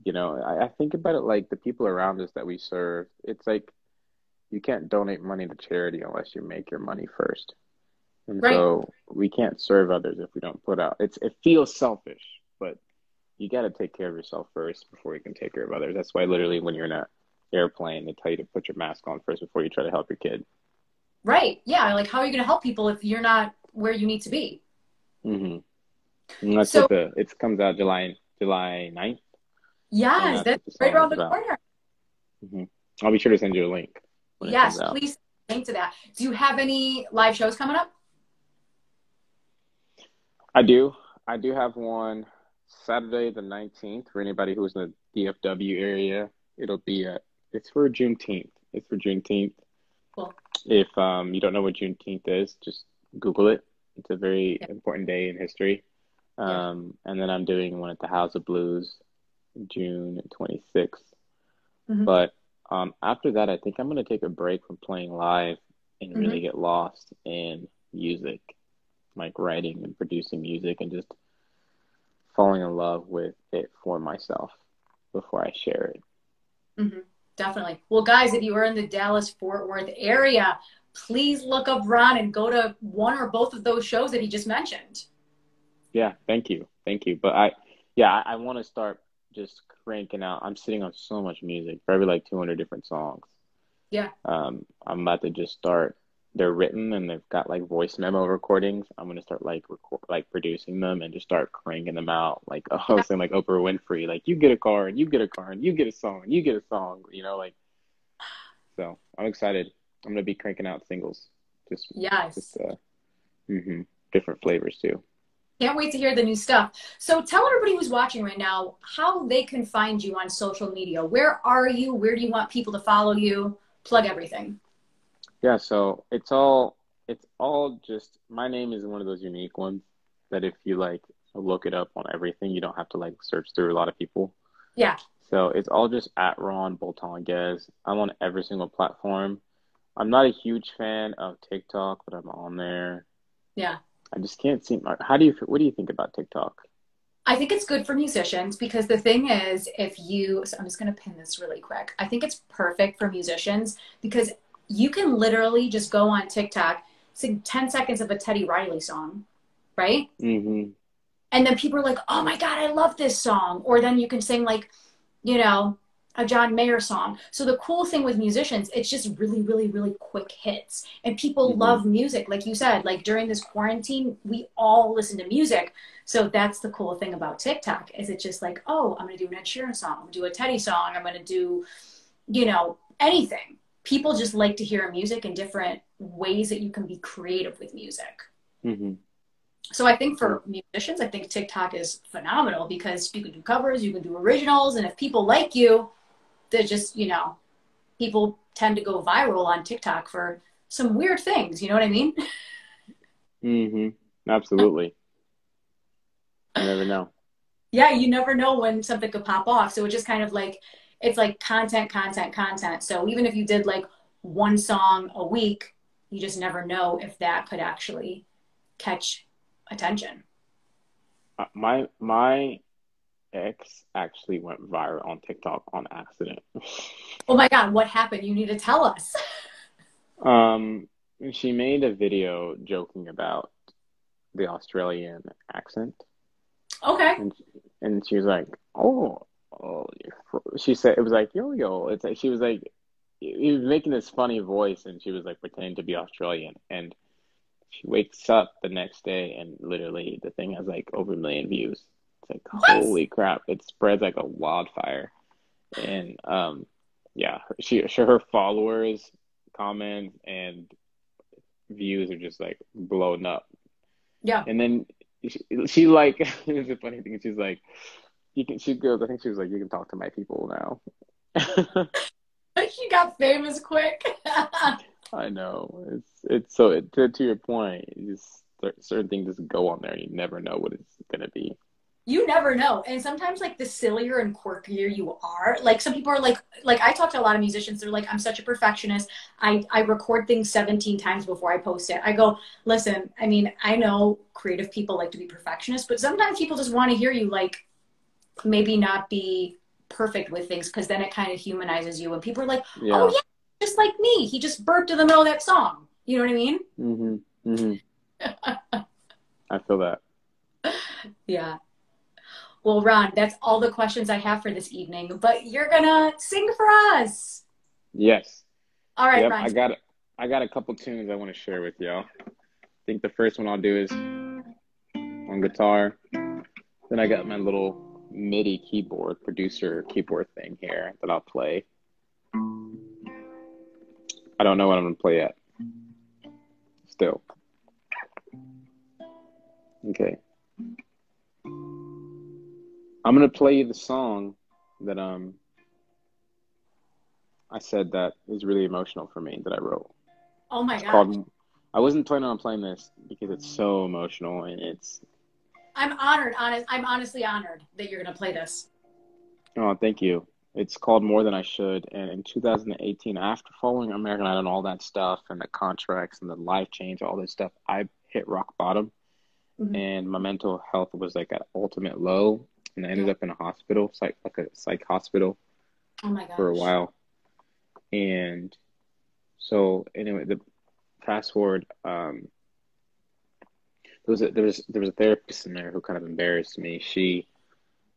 you know, I think about it like the people around us that we serve. It's like you can't donate money to charity unless you make your money first. And Right. so we can't serve others if we don't put out. It feels selfish, but you got to take care of yourself first before you can take care of others. That's why literally when you're in an airplane, they tell you to put your mask on first before you try to help your kid. Right. Yeah. Like, how are you going to help people if you're not where you need to be? hmm And that's So, what it comes out July 9th, and yes, that's that's what the right song around is the about. corner. hmm I'll be sure to send you a link when it comes Yes. out. Please link to that. Do you have any live shows coming up? I do. I do have one Saturday the 19th for anybody who's in the DFW area. It'll be it's for Juneteenth. It's for Juneteenth. Cool. If you don't know what Juneteenth is, just Google it. It's a very Yeah. important day in history. Yeah. And then I'm doing one at the House of Blues, June 26th. hmm But after that, I think I'm gonna take a break from playing live and hmm really get lost in music, like writing and producing music, and just falling in love with it for myself before I share it. hmm Definitely. Well, guys, if you are in the Dallas Fort Worth area, please look up Ron and go to one or both of those shows that he just mentioned. Yeah, thank you. But I want to start just cranking out. I'm sitting on so much music, probably like 200 different songs. Yeah. I'm about to just start. They're written and they've got like voice memo recordings. I'm gonna start like producing them and just start cranking them out. Like Yeah. hosting like Oprah Winfrey, like you get a car and you get a car and you get a song and you get a song. You know, like so. I'm excited. I'm gonna be cranking out singles. Just just Yes. different flavors too. Can't wait to hear the new stuff. So tell everybody who's watching right now how they can find you on social media. Where are you? Where do you want people to follow you? Plug everything. Yeah, so it's all just my name is one of those unique ones that if you like look it up on everything, you don't have to like search through a lot of people. Yeah. So it's all just at Ron Bultongez. I'm on every single platform. I'm not a huge fan of TikTok, but I'm on there. Yeah. I just can't seem. What do you think about TikTok? I think it's good for musicians because the thing is, if you, so I'm just going to pin this really quick. I think it's perfect for musicians because you can literally just go on TikTok, sing 10 seconds of a Teddy Riley song, right? hmm and then people are like, oh my God, I love this song. Or then you can sing like, you know, a John Mayer song. So the cool thing with musicians, it's just really, really, really quick hits. And people Hmm. love music. Like you said, like during this quarantine, we all listen to music. So that's the cool thing about TikTok is it's just like, oh, I'm going to do an Ed Sheeran song. I'm going to do a Teddy song. I'm going to do, anything. People just like to hear music in different ways that you can be creative with music. Hmm. So I think for musicians, I think TikTok is phenomenal because you can do covers, you can do originals, and if people like you, they're just, people tend to go viral on TikTok for some weird things. You know what I mean? Hmm. Absolutely. You never know. Yeah, you never know when something could pop off. So it's just kind of like, it's like content, content, content. So even if you did like one song a week, you just never know if that could actually catch attention. My ex actually went viral on TikTok on accident. Oh my God, what happened? You need to tell us. Um, she made a video joking about the Australian accent, Okay. and and she was like, "Oh, oh," she said it was like yo yo. It's like she was like he was making this funny voice, and she was like pretending to be Australian, and she wakes up the next day, and literally the thing has like over 1 million views. It's like What? holy crap! It spreads like a wildfire, and yeah, her followers, comments, and views are just like blown up. Yeah. And then she like it's a funny thing. She's like, you can. She goes. I think she was like, you can talk to my people now. She got famous quick. I know. It's so to your point. You just certain things just go on there, and you never know what it's gonna be. You never know. And sometimes like the sillier and quirkier you are, like some people are like I talk to a lot of musicians, they're like, I'm such a perfectionist. I record things 17 times before I post it. I go, listen, I mean, I know creative people like to be perfectionists, but sometimes people just want to hear you like maybe not be perfect with things because then it kind of humanizes you. And people are like, oh Yeah. yeah, just like me. He just burped in the middle of that song. You know what I mean? Hmm. Hmm. I feel that. Yeah. Well, Ron, that's all the questions I have for this evening, but you're gonna sing for us. Yes. All right, Yep. Ron. I got a couple tunes I want to share with y'all. I think the first one I'll do is on guitar. Then I got my little MIDI keyboard, producer keyboard thing here that I'll play. I don't know what I'm gonna play yet. Still. Okay. I'm gonna play you the song that I said that is really emotional for me that I wrote. Oh my It's gosh. called I wasn't planning on playing this because it's so emotional and it's I'm honored, I'm honestly honored that you're gonna play this. oh thank you. It's called More Than I Should, and in 2018, after following American Idol and all that stuff and the contracts and the life change, all this stuff, I hit rock bottom Mhm. and my mental health was like at ultimate low, and I ended Yeah. up in a hospital, like a psych hospital Oh my for a gosh. while. And so anyway, the fast forward, there was a therapist in there who kind of embarrassed me. She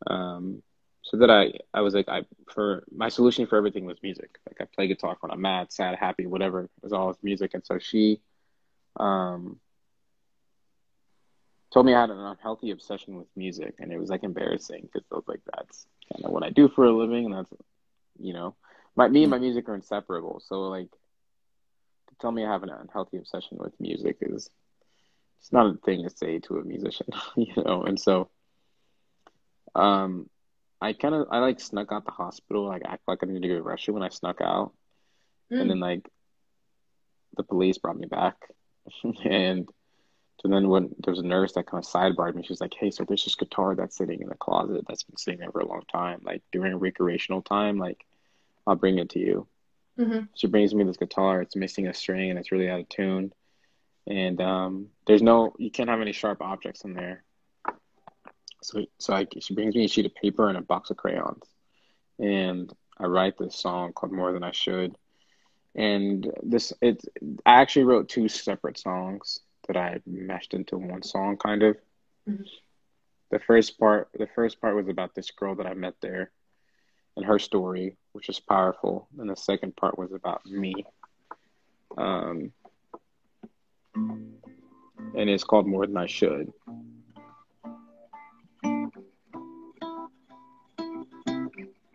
so that I was like I for my solution for everything was music. Like I play guitar when I'm mad, sad, happy, whatever. It was always music. And so she um told me I had an unhealthy obsession with music, and it was like embarrassing because I was like, that's kind of what I do for a living, and that's you know, me and Yeah. my music are inseparable. So like to tell me I have an unhealthy obsession with music is it's not a thing to say to a musician, And so um I like snuck out the hospital, like act like I needed to go to the restroom when I snuck out, and Mm. then like the police brought me back, and so then when there was a nurse that kind of sidebarred me, she was like, "Hey, sir, there's this guitar that's sitting in the closet that's been sitting there for a long time. Like during recreational time, like I'll bring it to you." Hmm. She brings me this guitar. It's missing a string and it's really out of tune. And there's no, you can't have any sharp objects in there. She brings me a sheet of paper and a box of crayons, and I write this song called More Than I Should. And I actually wrote two separate songs that I meshed into one song, kind of. Hmm. The first part was about this girl that I met there and her story, which is powerful. And the second part was about me. Um, and it's called More Than I Should.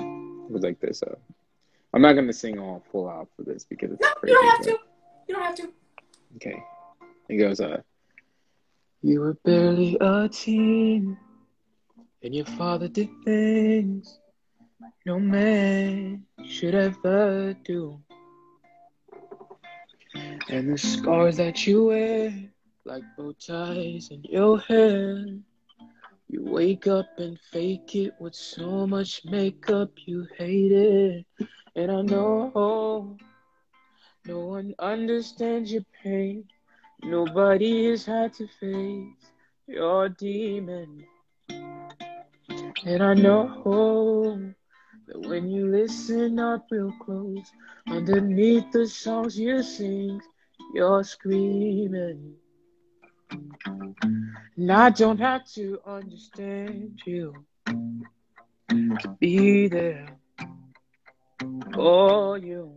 It was like this. I'm not gonna sing all full out for this because No, it's you don't crazy. have to. You don't have to. Okay. It goes, you were barely a teen, and your father did things no man should ever do. And the scars that you wear, like bow ties in your hair, you wake up and fake it with so much makeup you hate it. And I know no one understands your pain. Nobody has had to face your demon. And I know that when you listen up real close, underneath the songs you sing, you're screaming. And I don't have to understand you to be there for you.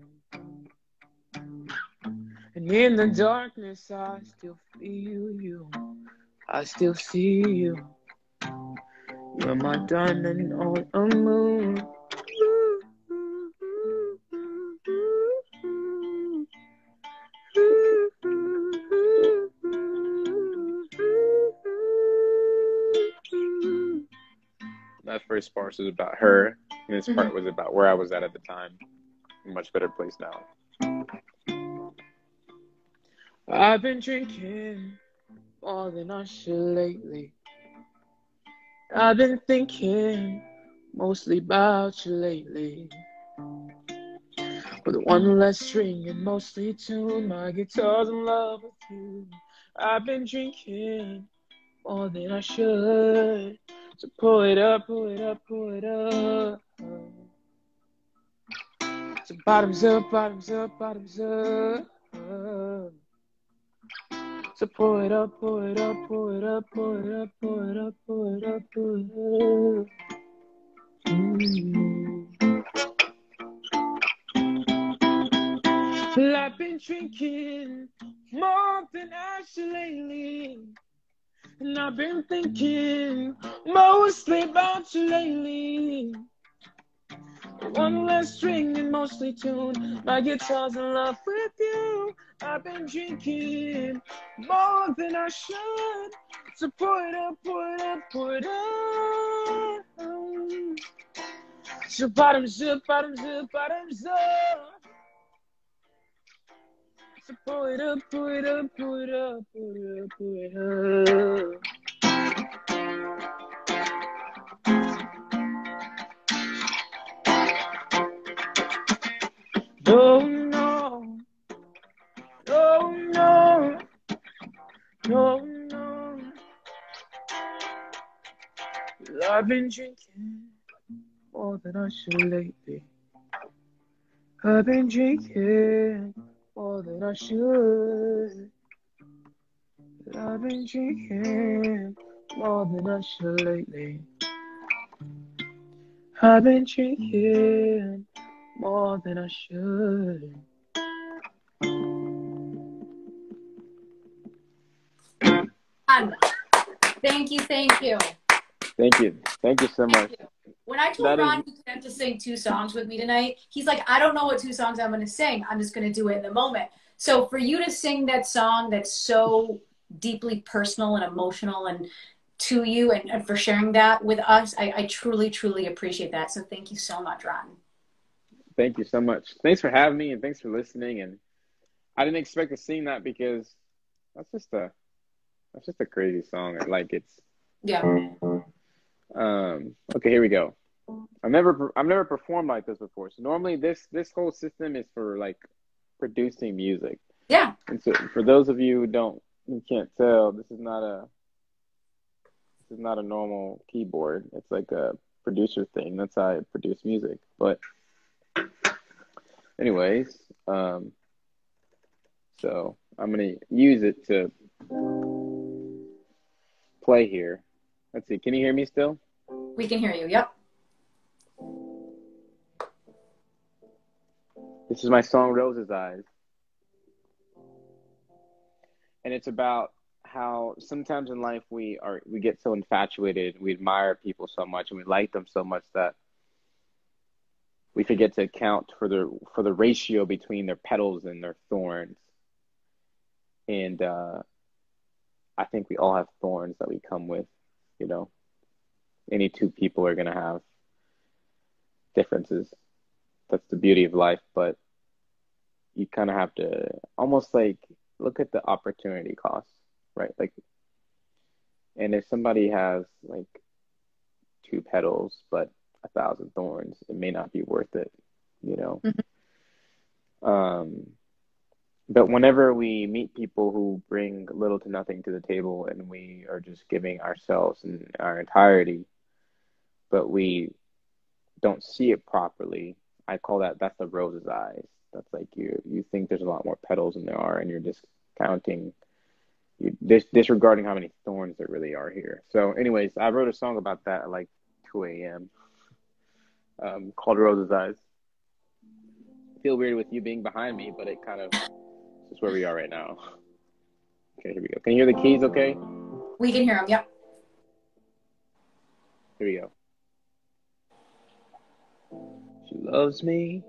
And in the darkness, I still feel you. I still see you. You're my diamond on a moon. That first part was about her, and this part was about where I was at the time. A much better place now. I've been drinking more than I should lately. I've been thinking mostly about you lately. With one less string and mostly tune, my guitar's in love with you. I've been drinking more than I should. So pull it up, pull it up, pull it up. So bottoms up, bottoms up, bottoms up. So pull it up, pull it up, pull it up, pull it up, pull it up, pull it up, pull it up. Well, I've been drinking more than I should lately. And I've been thinking mostly about you lately. One less string and mostly tune. My guitar's in love with you. I've been drinking more than I should. So pour it up, pour it up, pour it up. So bottoms up, bottoms up, bottoms up. So pull it up, pull it up, pull it up, pull it up, pull it up. No, no, no, no, no, no. I've been drinking more than I should lately. I've been drinking more than I should. I've been drinking more than I should lately. I've been drinking more than I should. Thank you, thank you. Thank you. Thank you so much. When I told Ron he could have to sing 2 songs with me tonight, he's like, I don't know what 2 songs I'm going to sing. I'm just going to do it in the moment. So for you to sing that song that's so deeply personal and emotional and to you and for sharing that with us, I truly, truly appreciate that. So thank you so much, Ron. Thank you so much. Thanks for having me and thanks for listening. And I didn't expect to sing that because that's just a crazy song. Like it's okay, here we go. I've never performed like this before. So normally this whole system is for like producing music. Yeah. And so for those of you who can't tell, this is not a normal keyboard. It's like a producer thing. That's how I produce music. But anyways, so I'm gonna use it to play here. Let's see. Can you hear me still? We can hear you. Yep. This is my song Rose's Eyes. And it's about how sometimes in life we get so infatuated, we admire people so much and we like them so much that we forget to account for the ratio between their petals and their thorns. And I think we all have thorns that we come with, you know. Any two people are gonna have differences. That's the beauty of life, but you kind of have to almost like look at the opportunity cost, right? Like, and if somebody has like two petals but 1,000 thorns, it may not be worth it, you know. Um, but whenever we meet people who bring little to nothing to the table and we are just giving ourselves in our entirety, but we don't see it properly, I call that's the rose's eyes. That's like you think there's a lot more petals than there are, and you're just counting, disregarding how many thorns there really are here. So, anyways, I wrote a song about that at like 2 a.m. Called Rose's Eyes. I feel weird with you being behind me, but it kind of is where we are right now. Okay, here we go. Can you hear the keys? Okay. We can hear them. Yep. Here we go. She loves me.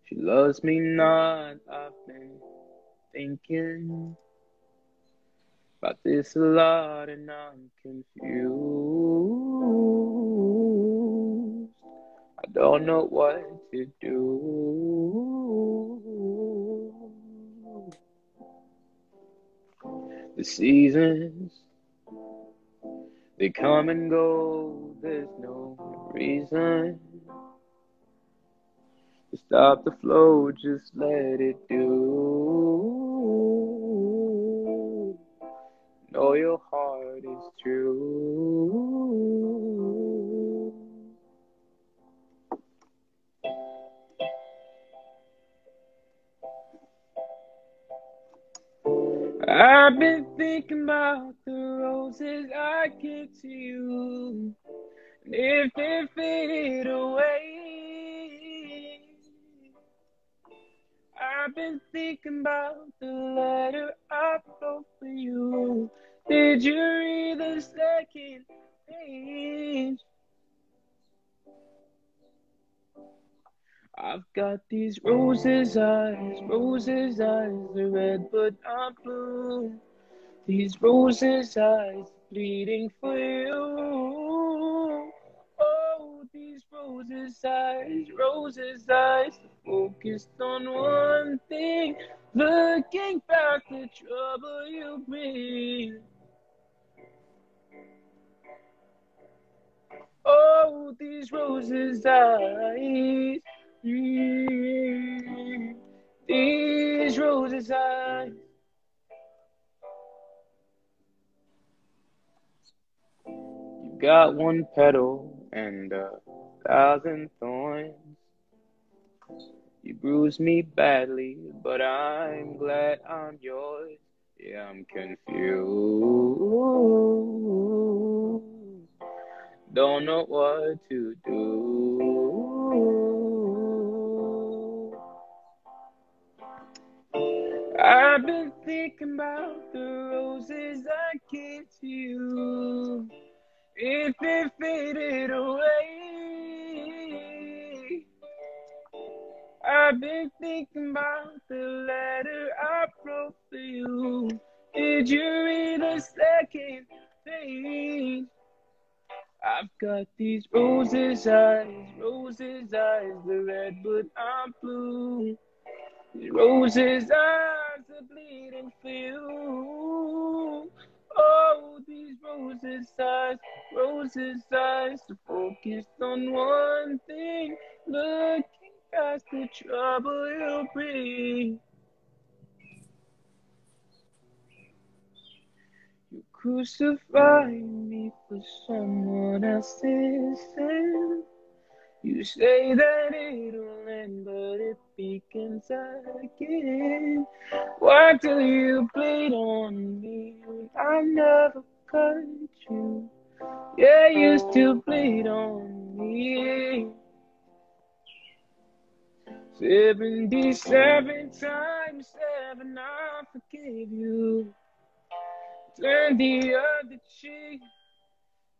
She loves me not. I've been thinking about this a lot and I'm confused. I don't know what to do. The seasons, they come and go. There's no reason to stop the flow, just let it do. Know your heart is true. I've been thinking about the roses I give to you, and if they fade away. I've been thinking about the letter I wrote for you. Did you read the second page? I've got these roses' eyes, they're red but I'm blue. These roses' eyes bleeding for you. Oh, these roses' eyes, focused on one thing, looking back the trouble you bring. Oh, these roses' eyes, these roses' eyes. You got one petal and 1,000 thorns. You bruised me badly, but I'm glad I'm yours. Yeah, I'm confused. Don't know what to do. I've been thinking about the roses I gave to you. If it faded away. I've been thinking about the letter I wrote for you. Did you read the second page? I've got these roses' eyes, they're red but I'm blue. These roses' eyes are bleeding for you. Oh, these roses' eyes, are focused on one thing, looking past the trouble you bring. You crucify me for someone else's sin. You say that it'll end, but it begins again. Why do you bleed on me when I never cut you. Yeah, you still bleed on me. 77 times 7, I forgive you. Turn the other cheek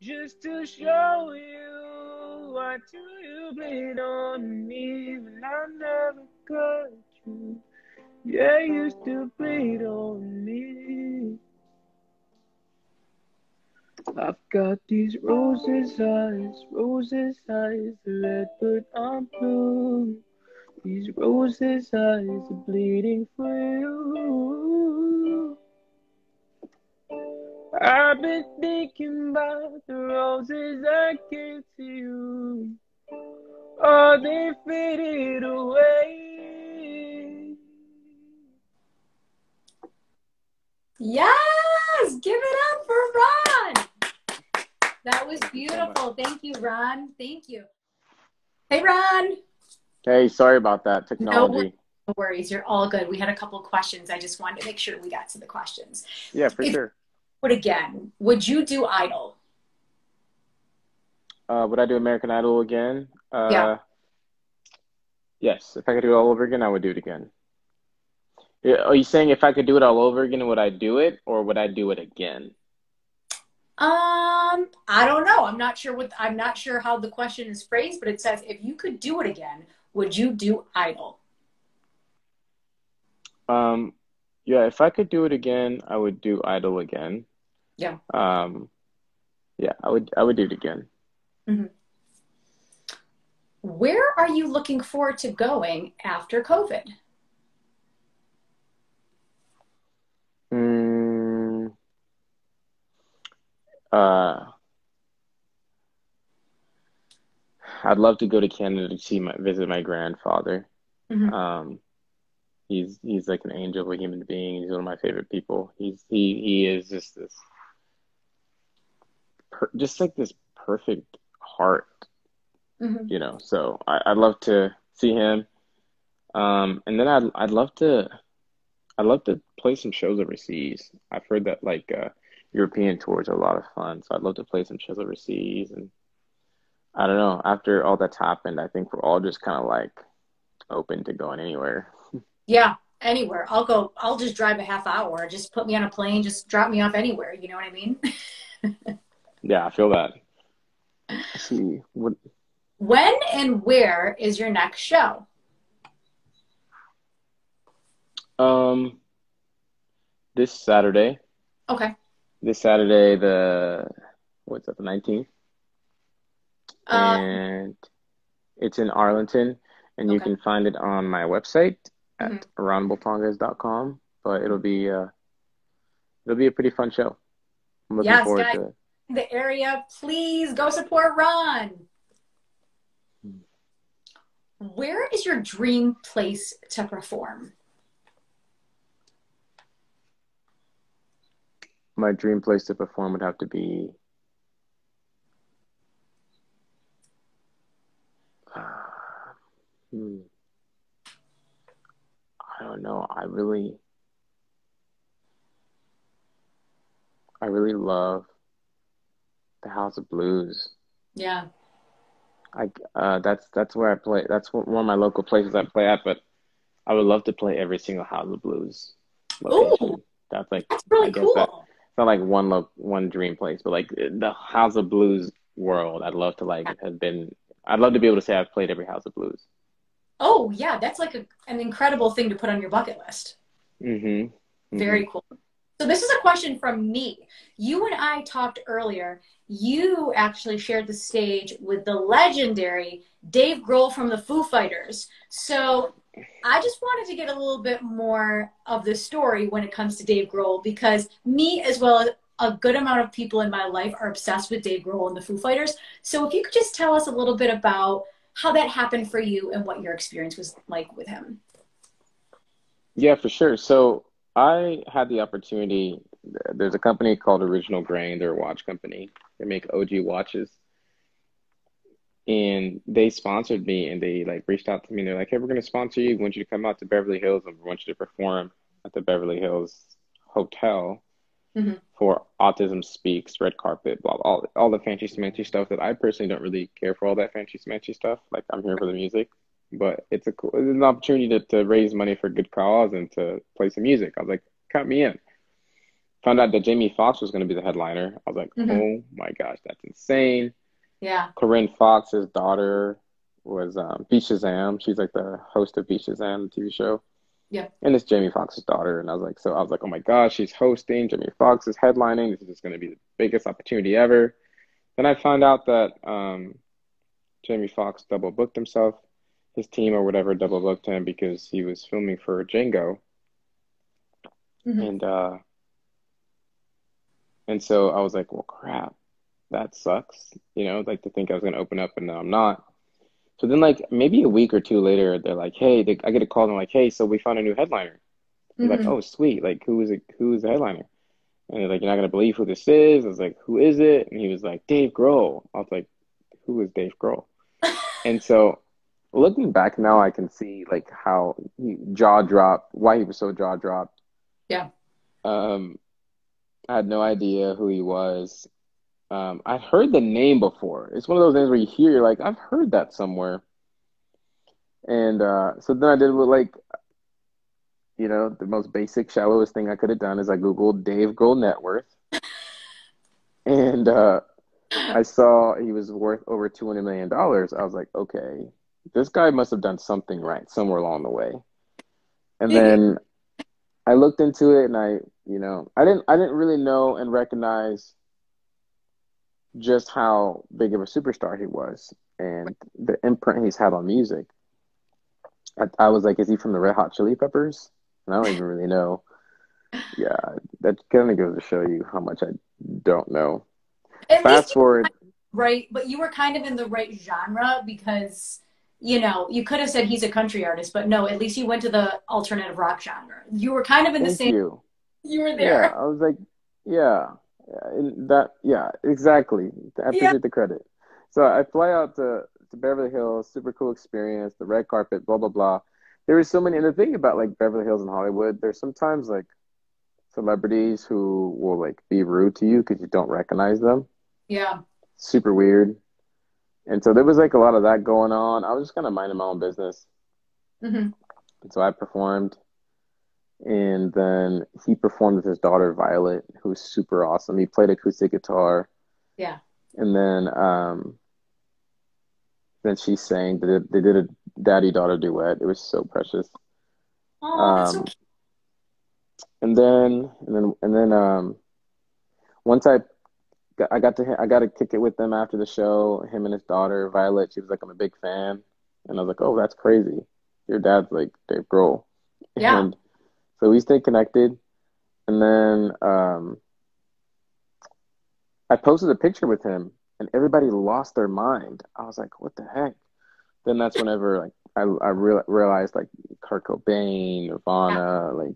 just to show you. Why do you bleed on me when I never cut you? Yeah, you still bleed on me. I've got these roses eyes, red but I'm blue. These roses eyes are bleeding for you. I've been thinking about the roses I gave to you. Oh, they faded away. Yes, give it up for Ron. That was beautiful. Thank you, Ron. Thank you. Hey, Ron. Hey, sorry about that technology. No worries. You're all good. We had a couple of questions. I just wanted to make sure we got to the questions. Yeah, for sure. But again, would you do Idol? Would I do American Idol again? Yeah. Yes. If I could do it all over again, I would do it again. Are you saying if I could do it all over again, would I do it, or would I do it again? I don't know. I'm not sure how the question is phrased, but it says if you could do it again, would you do Idol? Yeah, if I could do it again, I would do Idol again. Yeah. Yeah, I would do it again. Mm-hmm. Where are you looking forward to going after COVID? I'd love to go to Canada to visit my grandfather. Mm-hmm. He's like an angel of a human being. He's one of my favorite people. He is just this perfect heart, Mm-hmm. So I'd love to see him. And then I'd love to play some shows overseas. I've heard that like European tours are a lot of fun, so I'd love to play some shows overseas. And I don't know, after all that's happened, I think we're all just kind of like open to going anywhere. Yeah, anywhere. I'll go. I'll just drive a half hour. Just put me on a plane. Just drop me off anywhere. You know what I mean? Yeah, I feel that. Let's see what. When and where is your next show? This Saturday. Okay. This Saturday, what's that, the 19th? Uh, And it's in Arlington, and you okay. can find it on my website Mm-hmm. at aroundbultongez.com. But it'll be a pretty fun show. I'm looking Yes, forward guys, to it. in the area, please go support Ron. Where is your dream place to perform? My dream place to perform would have to be hmm, I don't know. I really love the House of Blues. Yeah. That's where I play. That's one of my local places I play at, but I would love to play every single House of Blues Ooh, location. That's like, that's I really guess that cool. it's not like one dream place, but like the House of Blues world. I'd love to be able to say I've played every House of Blues. Oh, yeah, that's like an incredible thing to put on your bucket list. Mm-hmm. Mm-hmm. Very cool. So this is a question from me. You and I talked earlier. You actually shared the stage with the legendary Dave Grohl from the Foo Fighters. So I just wanted to get a little bit more of the story when it comes to Dave Grohl, because me, as well as a good amount of people in my life, are obsessed with Dave Grohl and the Foo Fighters. So if you could just tell us a little bit about how that happened for you and what your experience was like with him. Yeah, for sure. So I had the opportunity. There's a company called Original Grain. They're a watch company. They make OG watches, and they sponsored me. And they like reached out to me. And they're like, "Hey, we're going to sponsor you. We want you to come out to Beverly Hills, and we want you to perform at the Beverly Hills Hotel Hmm. for Autism Speaks, Red Carpet, blah, blah, all the fancy smancy stuff that I personally don't really care for all that fancy smancy stuff. Like I'm here for the music, but it's an opportunity to raise money for a good cause and to play some music. I was like, count me in. Found out that Jamie Foxx was going to be the headliner. I was like, Hmm. oh my gosh, that's insane. Yeah. Corinne Fox's daughter was Beat Shazam. She's like the host of Beat Shazam, the TV show. Yeah. And it's Jamie Foxx's daughter. And I was like, oh my gosh, she's hosting. Jamie Foxx is headlining. This is just going to be the biggest opportunity ever. Then I found out that Jamie Foxx double booked himself. His team or whatever double booked him because he was filming for Django. Hmm. And so I was like, well, crap, that sucks. Like to think I was going to open up and now I'm not. So then, like, maybe a week or two later, they're like, hey, I get a call and they're like, hey, so we found a new headliner. I'm like, Hmm. oh, sweet. Like, who is it? Who is the headliner? And they're like, you're not gonna believe who this is. I was like, who is it? And he was like, Dave Grohl. I was like, who is Dave Grohl? And so looking back now, I can see like how he jaw dropped, why he was so jaw dropped. Yeah. Um, I had no idea who he was. I'd heard the name before. It's one of those things where you hear, you're like, I've heard that somewhere. And so then I did what like, the most basic, shallowest thing I could have done is I Googled Dave Grohl net worth. And I saw he was worth over $200 million. I was like, okay, this guy must have done something right somewhere along the way. And then I looked into it and I didn't really know and recognize just how big of a superstar he was and the imprint he's had on music. I was like, is he from the Red Hot Chili Peppers? And I don't even really know. Yeah, that kind of goes to show you how much I don't know. At least Fast forward. right, but you were kind of in the right genre because, you could have said he's a country artist, but no, at least you went to the alternative rock genre. You were kind of in the Thank same, you. you were Yeah, there. I was like, yeah, yeah, exactly. I Yeah. appreciate the credit. So I fly out to Beverly Hills, super cool experience, the red carpet, blah blah blah. There was so many, and the thing about like Beverly Hills and Hollywood, there's sometimes like celebrities who will like be rude to you because you don't recognize them. Yeah. Super weird. And so there was like a lot of that going on. I was just kind of minding my own business. Hmm. And so I performed. And then he performed with his daughter Violet, who's super awesome. He played acoustic guitar, Yeah. and then she sang. They did a daddy daughter duet. It was so precious. Oh, that's so Um, cute. and then once I got to kick it with them after the show. Him and his daughter Violet. She was like, I'm a big fan, and I was like, oh, that's crazy. Your dad's like Dave Grohl, Yeah. and so we stayed connected. And then I posted a picture with him and everybody lost their mind. I was like, what the heck? Then that's whenever like I realized like Kurt Cobain, Yeah. Nirvana, like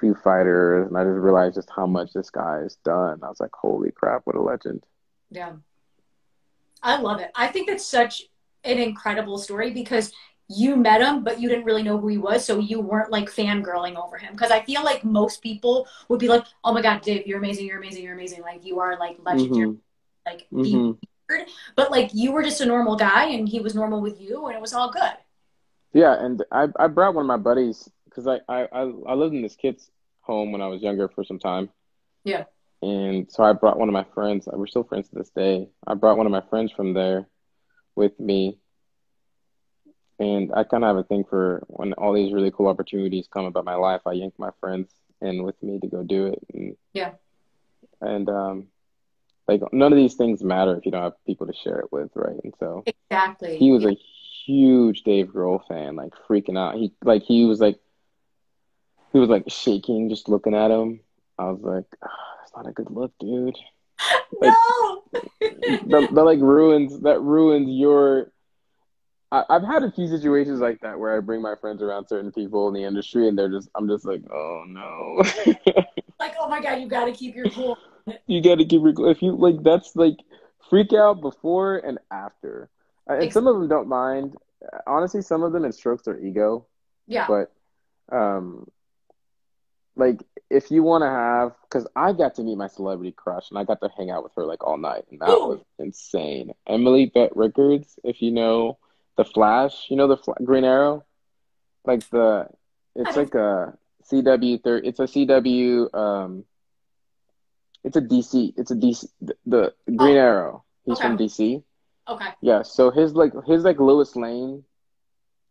Foo Fighters, and I just realized just how much this guy has done. I was like, holy crap, what a legend. Yeah. I love it. I think that's such an incredible story because you met him, but you didn't really know who he was. So you weren't like fangirling over him. Because I feel like most people would be like, oh my God, Dave, you're amazing, you're amazing, you're amazing. Like you are like legendary, Mm-hmm. like be Mm-hmm. weird. But like you were just a normal guy and he was normal with you and it was all good. Yeah, and I brought one of my buddies because I lived in this kid's home when I was younger for some time. Yeah. And so I brought one of my friends. We're still friends to this day. I brought one of my friends from there with me. And I kind of have a thing for when all these really cool opportunities come about my life, I yank my friends in with me to go do it. Yeah. And like none of these things matter if you don't have people to share it with, right? And so he Exactly. was Yeah. a huge Dave Grohl fan, like freaking out. He was like shaking just looking at him. I was like, that's not a good look, dude. Like No. that ruins your I've had a few situations like that where I bring my friends around certain people in the industry and I'm just like, oh no. Like, oh my God, you got to keep your cool. You got to keep if you like that's like freak out before and after. And Ex- some of them don't mind. Honestly, some of them it strokes their ego, yeah. but um like if you want to have, because I got to meet my celebrity crush and I got to hang out with her like all night, and that was Ooh, insane. Emily Bett Rickards, if you know the Flash, you know the Green Arrow, like the, I it's don't. like a CW third, it's a CW, it's a DC, it's a DC, the Green Oh, Arrow. He's okay, from DC. okay. Yeah, so his like Lois Lane,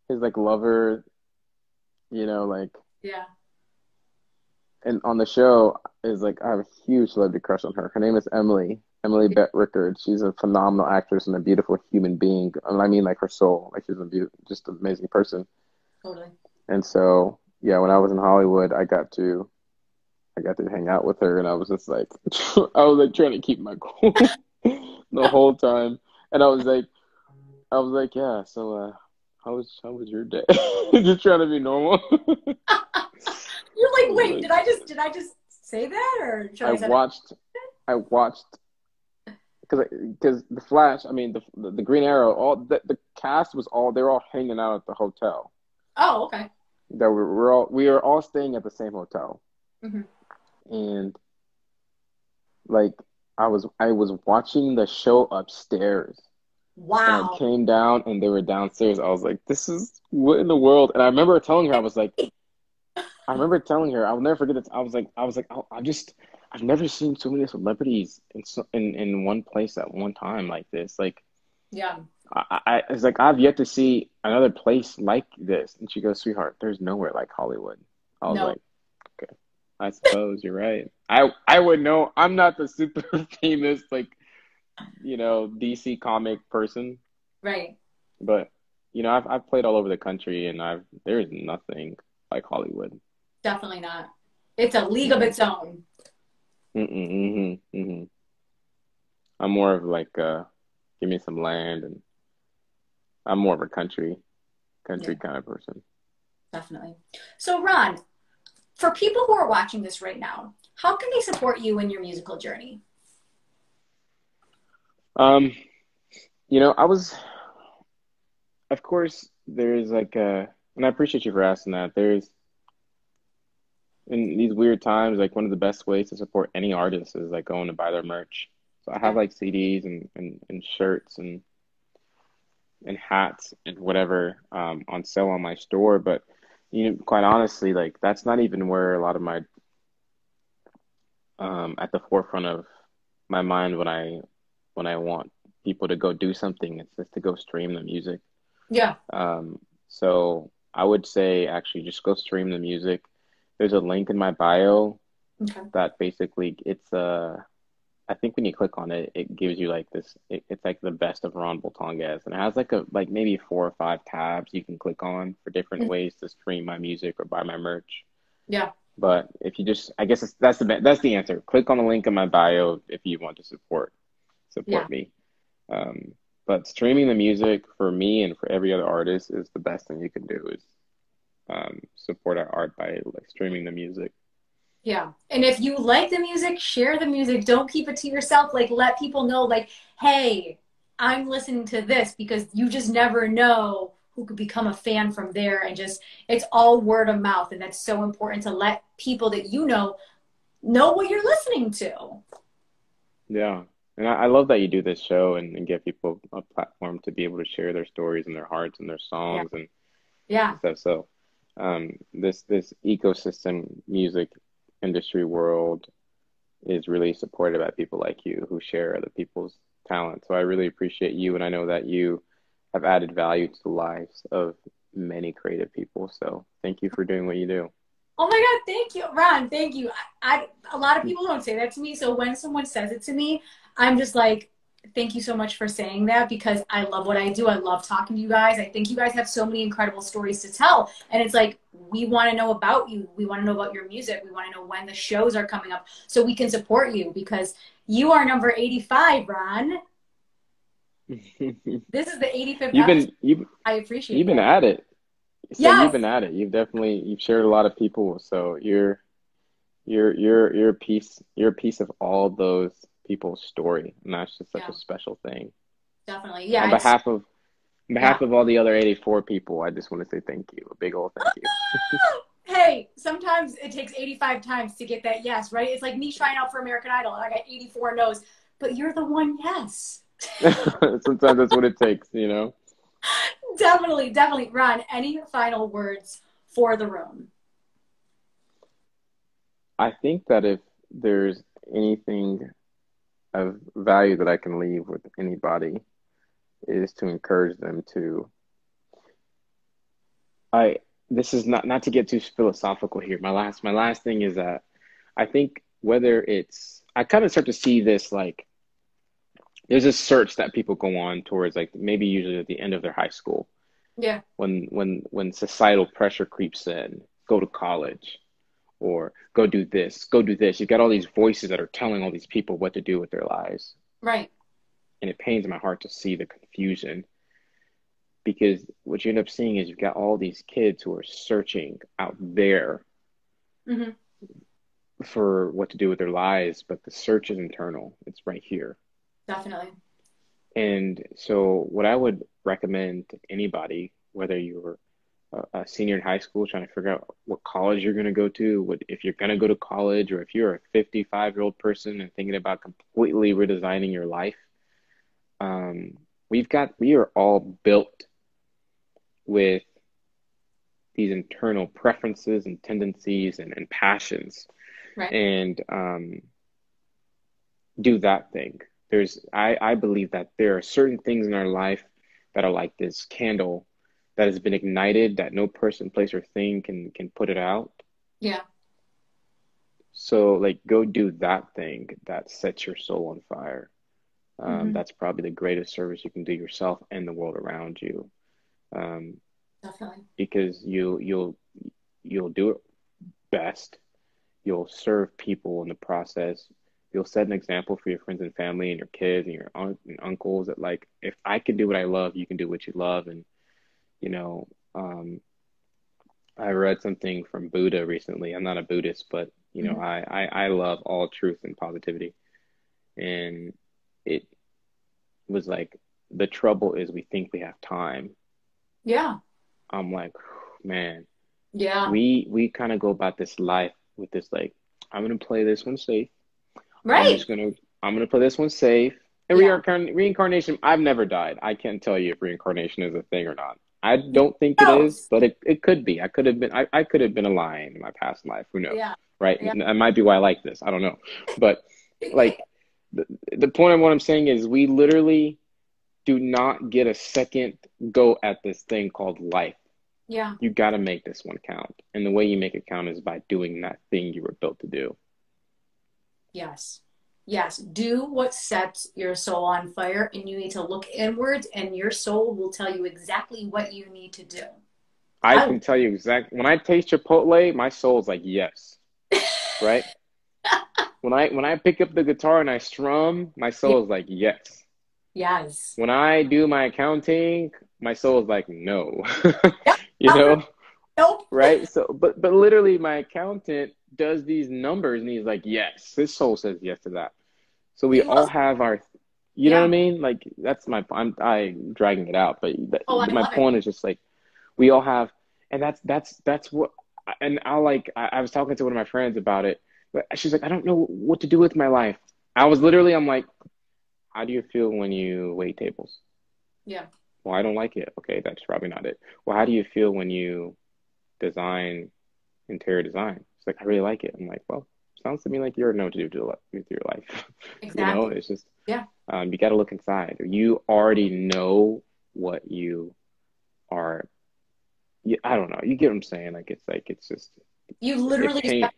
his like lover, like, Yeah. and on the show is like I have a huge celebrity crush on her. Her name is Emily Bett Rickards. She's a phenomenal actress and a beautiful human being. And I mean like her soul. Like she's just an amazing person. Totally. And so yeah, when I was in Hollywood, I got to hang out with her, and I was just like I was like trying to keep my cool the whole time. And I was like, yeah, so how was your day? Just trying to be normal. You're I like, was wait, like, did I just say that, or should I I say that? watched I watched because the Flash, I mean the Green Arrow, all the cast was all, they were all hanging out at the hotel Oh, okay. that we were all staying at the same hotel, Hmm. and like I was watching the show upstairs, and I Wow. came down and they were downstairs. I was like, this is what in the world? And I remember telling her, I'll never forget it. I was like, oh, I've never seen so many celebrities in one place at one time like this. Like, Yeah. it's like I've yet to see another place like this. And she goes, sweetheart, there's nowhere like Hollywood. I was No. like, okay, I suppose you're right. I would know. I'm not the super famous like DC comic person, Right. but I've played all over the country, and there's nothing like Hollywood. Definitely not. It's a league of Mm-mm. its own. Mm-mm, mm-hmm. I'm more of like give me some land, and I'm more of a country Yeah, kind of person. definitely. So, Ron, for people who are watching this right now, how can they support you in your musical journey? Um, I was, of course, there's like and I appreciate you for asking that. There's in these weird times, like one of the best ways to support any artist is like going to buy their merch. So I have Yeah. like CDs and shirts and hats and whatever on sale on my store, but quite honestly, like that's not even where a lot of my at the forefront of my mind when I want people to go do something. It's just to go stream the music. Yeah. So I would say actually just go stream the music. There's a link in my bio Okay. that basically I think when you click on it, it gives you like this. It's like the best of Ron Bultongez, and it has like maybe 4 or 5 tabs you can click on for different Mhm. ways to stream my music or buy my merch. Yeah. But if you just, I guess that's the answer. Click on the link in my bio if you want to Yeah. support me. Um, but streaming the music for me and for every other artist is the best thing you can do is support our art by like streaming the music. Yeah. And if you like the music, share the music. Don't keep it to yourself. Like, let people know, like, hey, I'm listening to this, because you just never know who could become a fan from there. And just, it's all word of mouth. And that's so important to let people that you know what you're listening to. Yeah. And I love that you do this show and give people a platform to be able to share their stories and their hearts and their Yeah. songs and Yeah. stuff. So, this ecosystem music industry world is really supported by people like you who share other people's talent. So I really appreciate you, and I know that you have added value to the lives of many creative people. So thank you for doing what you do. Oh my God, thank you, Ron. Thank you. A lot of people don't say that to me. So when someone says it to me, I'm just like, thank you so much for saying that, because I love what I do. I love talking to you guys. I think you guys have so many incredible stories to tell. And it's like, we want to know about you. We want to know about your music. We want to know when the shows are coming up so we can support you, because you are number 85, Ron. This is the 85th You've episode. been you've I you've appreciate been it. at it. So you've Yes. been at it. You've shared a lot of people. So you're a piece of all those people's story, and that's just such Yeah, a special thing. definitely. On Yeah. It's, behalf of on yeah. behalf of all the other 84 people, I just want to say thank you. A big old thank you. Hey, sometimes it takes 85 times to get that yes, right? It's like me trying out for American Idol and I got 84 no's, but you're the one yes. Sometimes that's what it takes, you know? Definitely, definitely. Ron, any final words for the room? I think that if there's anything of value that I can leave with anybody is to encourage them to I this is not to get too philosophical here. My last thing is that I think whether it's I kind of start to see this like there's a search that people go on towards like maybe usually at the end of their high school Yeah, when societal pressure creeps in, go to college or go do this, go do this. You've got all these voices that are telling all these people what to do with their lives. right. And it pains my heart to see the confusion because what you end up seeing is you've got all these kids who are searching out there Hmm. for what to do with their lives, but the search is internal. It's right here. Definitely. And so, what I would recommend to anybody, whether you're a senior in high school trying to figure out what college you're going to go to, what if you're going to go to college, or if you're a 55-year-old person and thinking about completely redesigning your life, um, we are all built with these internal preferences and tendencies and passions, Right. and do that thing. I believe that there are certain things in our life that are like this candle that has been ignited that no person, place, or thing can put it out. Yeah. So like go do that thing that sets your soul on fire. Hmm. That's probably the greatest service you can do yourself and the world around you. Um, Definitely. because you'll do it best. You'll serve people in the process. You'll set an example for your friends and family and your kids and your aunt and uncles that like if I can do what I love, you can do what you love. And you know, I read something from Buddha recently. I'm not a Buddhist, but you know, Hmm. I love all truth and positivity. And it was like the trouble is we think we have time. Yeah. I'm like, man, Yeah. we kind of go about this life with this like, I'm gonna play this one safe. I'm Right. just gonna I'm gonna play this one safe. And Yeah. reincarnation, I've never died. I can't tell you if reincarnation is a thing or not. I Who don't think it is, knows? but it could be. I could have been a lion in my past life. Who knows? Yeah. Right? Yeah. That might be why I like this. I don't know. But like the, the point of what I'm saying is we literally do not get a second go at this thing called life. Yeah. You got to make this one count. And the way you make it count is by doing that thing you were built to do. Yes. Yes. Do what sets your soul on fire, and you need to look inwards, and your soul will tell you exactly what you need to do. I I can tell you exactly when I taste Chipotle, my soul's like yes, right? When I pick up the guitar and I strum, my Yeah. soul is like yes. Yes. When I do my accounting, my soul is like no. Yep. You know, Nope. right? So but literally my accountant does these numbers and he's like yes. His soul says yes to that. So we He all loves. have our you know what I Yeah. mean? Like that's my I'm dragging it out, but Oh, I my love it. point is just like we all have, and that's what. And I was talking to one of my friends about it, but she's like, I don't know what to do with my life. I'm like, how do you feel when you wait tables? Yeah. Well, I don't like it. Okay, that's probably not it. Well, how do you feel when you design interior design? It's like I really like it. I'm like, well, sounds to me like you already know what to do with your life. You know, Exactly. it's just Yeah. you got to look inside. You already know what you are. Yeah, I don't know. You get what I'm saying? Like it's just You it literally paint. said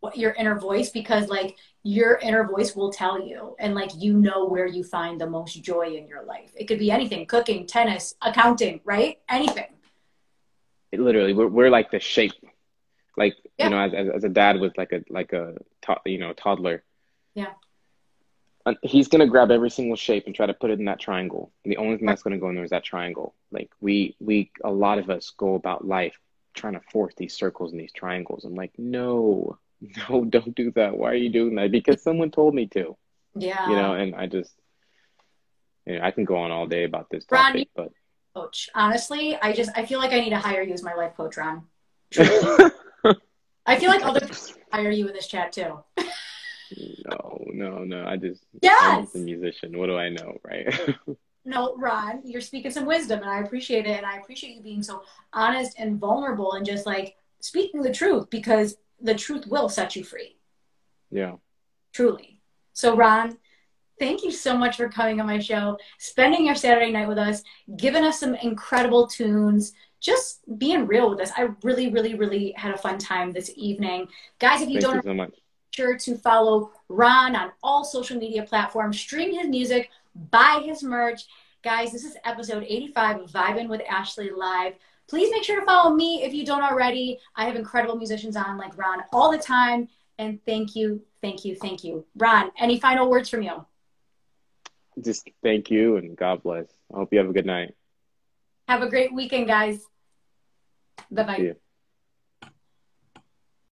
what your inner voice, because like your inner voice will tell you, and like you know where you find the most joy in your life. It could be anything: cooking, tennis, accounting, right? Anything. It literally, we're like the shape. Like you Yeah. know, as a dad with toddler, Yeah. he's gonna grab every single shape and try to put it in that triangle. And the only thing Right. that's gonna go in there is that triangle. Like we a lot of us go about life trying to force these circles and these triangles. I'm like, no, no, don't do that. Why are you doing that? Because someone told me to. You Yeah. know, and I just I can go on all day about this Ron, you topic, but coach. Honestly, I feel like I need to hire you as my life coach, Ron. Truly. I feel like other people hire you in this chat too. No, no, no. I'm just a Yes. musician. What do I know, right? No, Ron, you're speaking some wisdom, and I appreciate it. And I appreciate you being so honest and vulnerable and just like speaking the truth because the truth will set you free, Yeah. truly. So, Ron, thank you so much for coming on my show, spending your Saturday night with us, giving us some incredible tunes, just being real with us. I really, really, really had a fun time this evening. Guys, if you Thank don't you know, so much. sure to follow Ron on all social media platforms, stream his music, buy his merch. Guys, this is episode 85 of Vibin with Ashley Live. Please make sure to follow me if you don't already. I have incredible musicians on like Ron all the time. And thank you, thank you, thank you. Ron, any final words from you? Just thank you and God bless. I hope you have a good night. Have a great weekend, guys. See Bye-bye. you.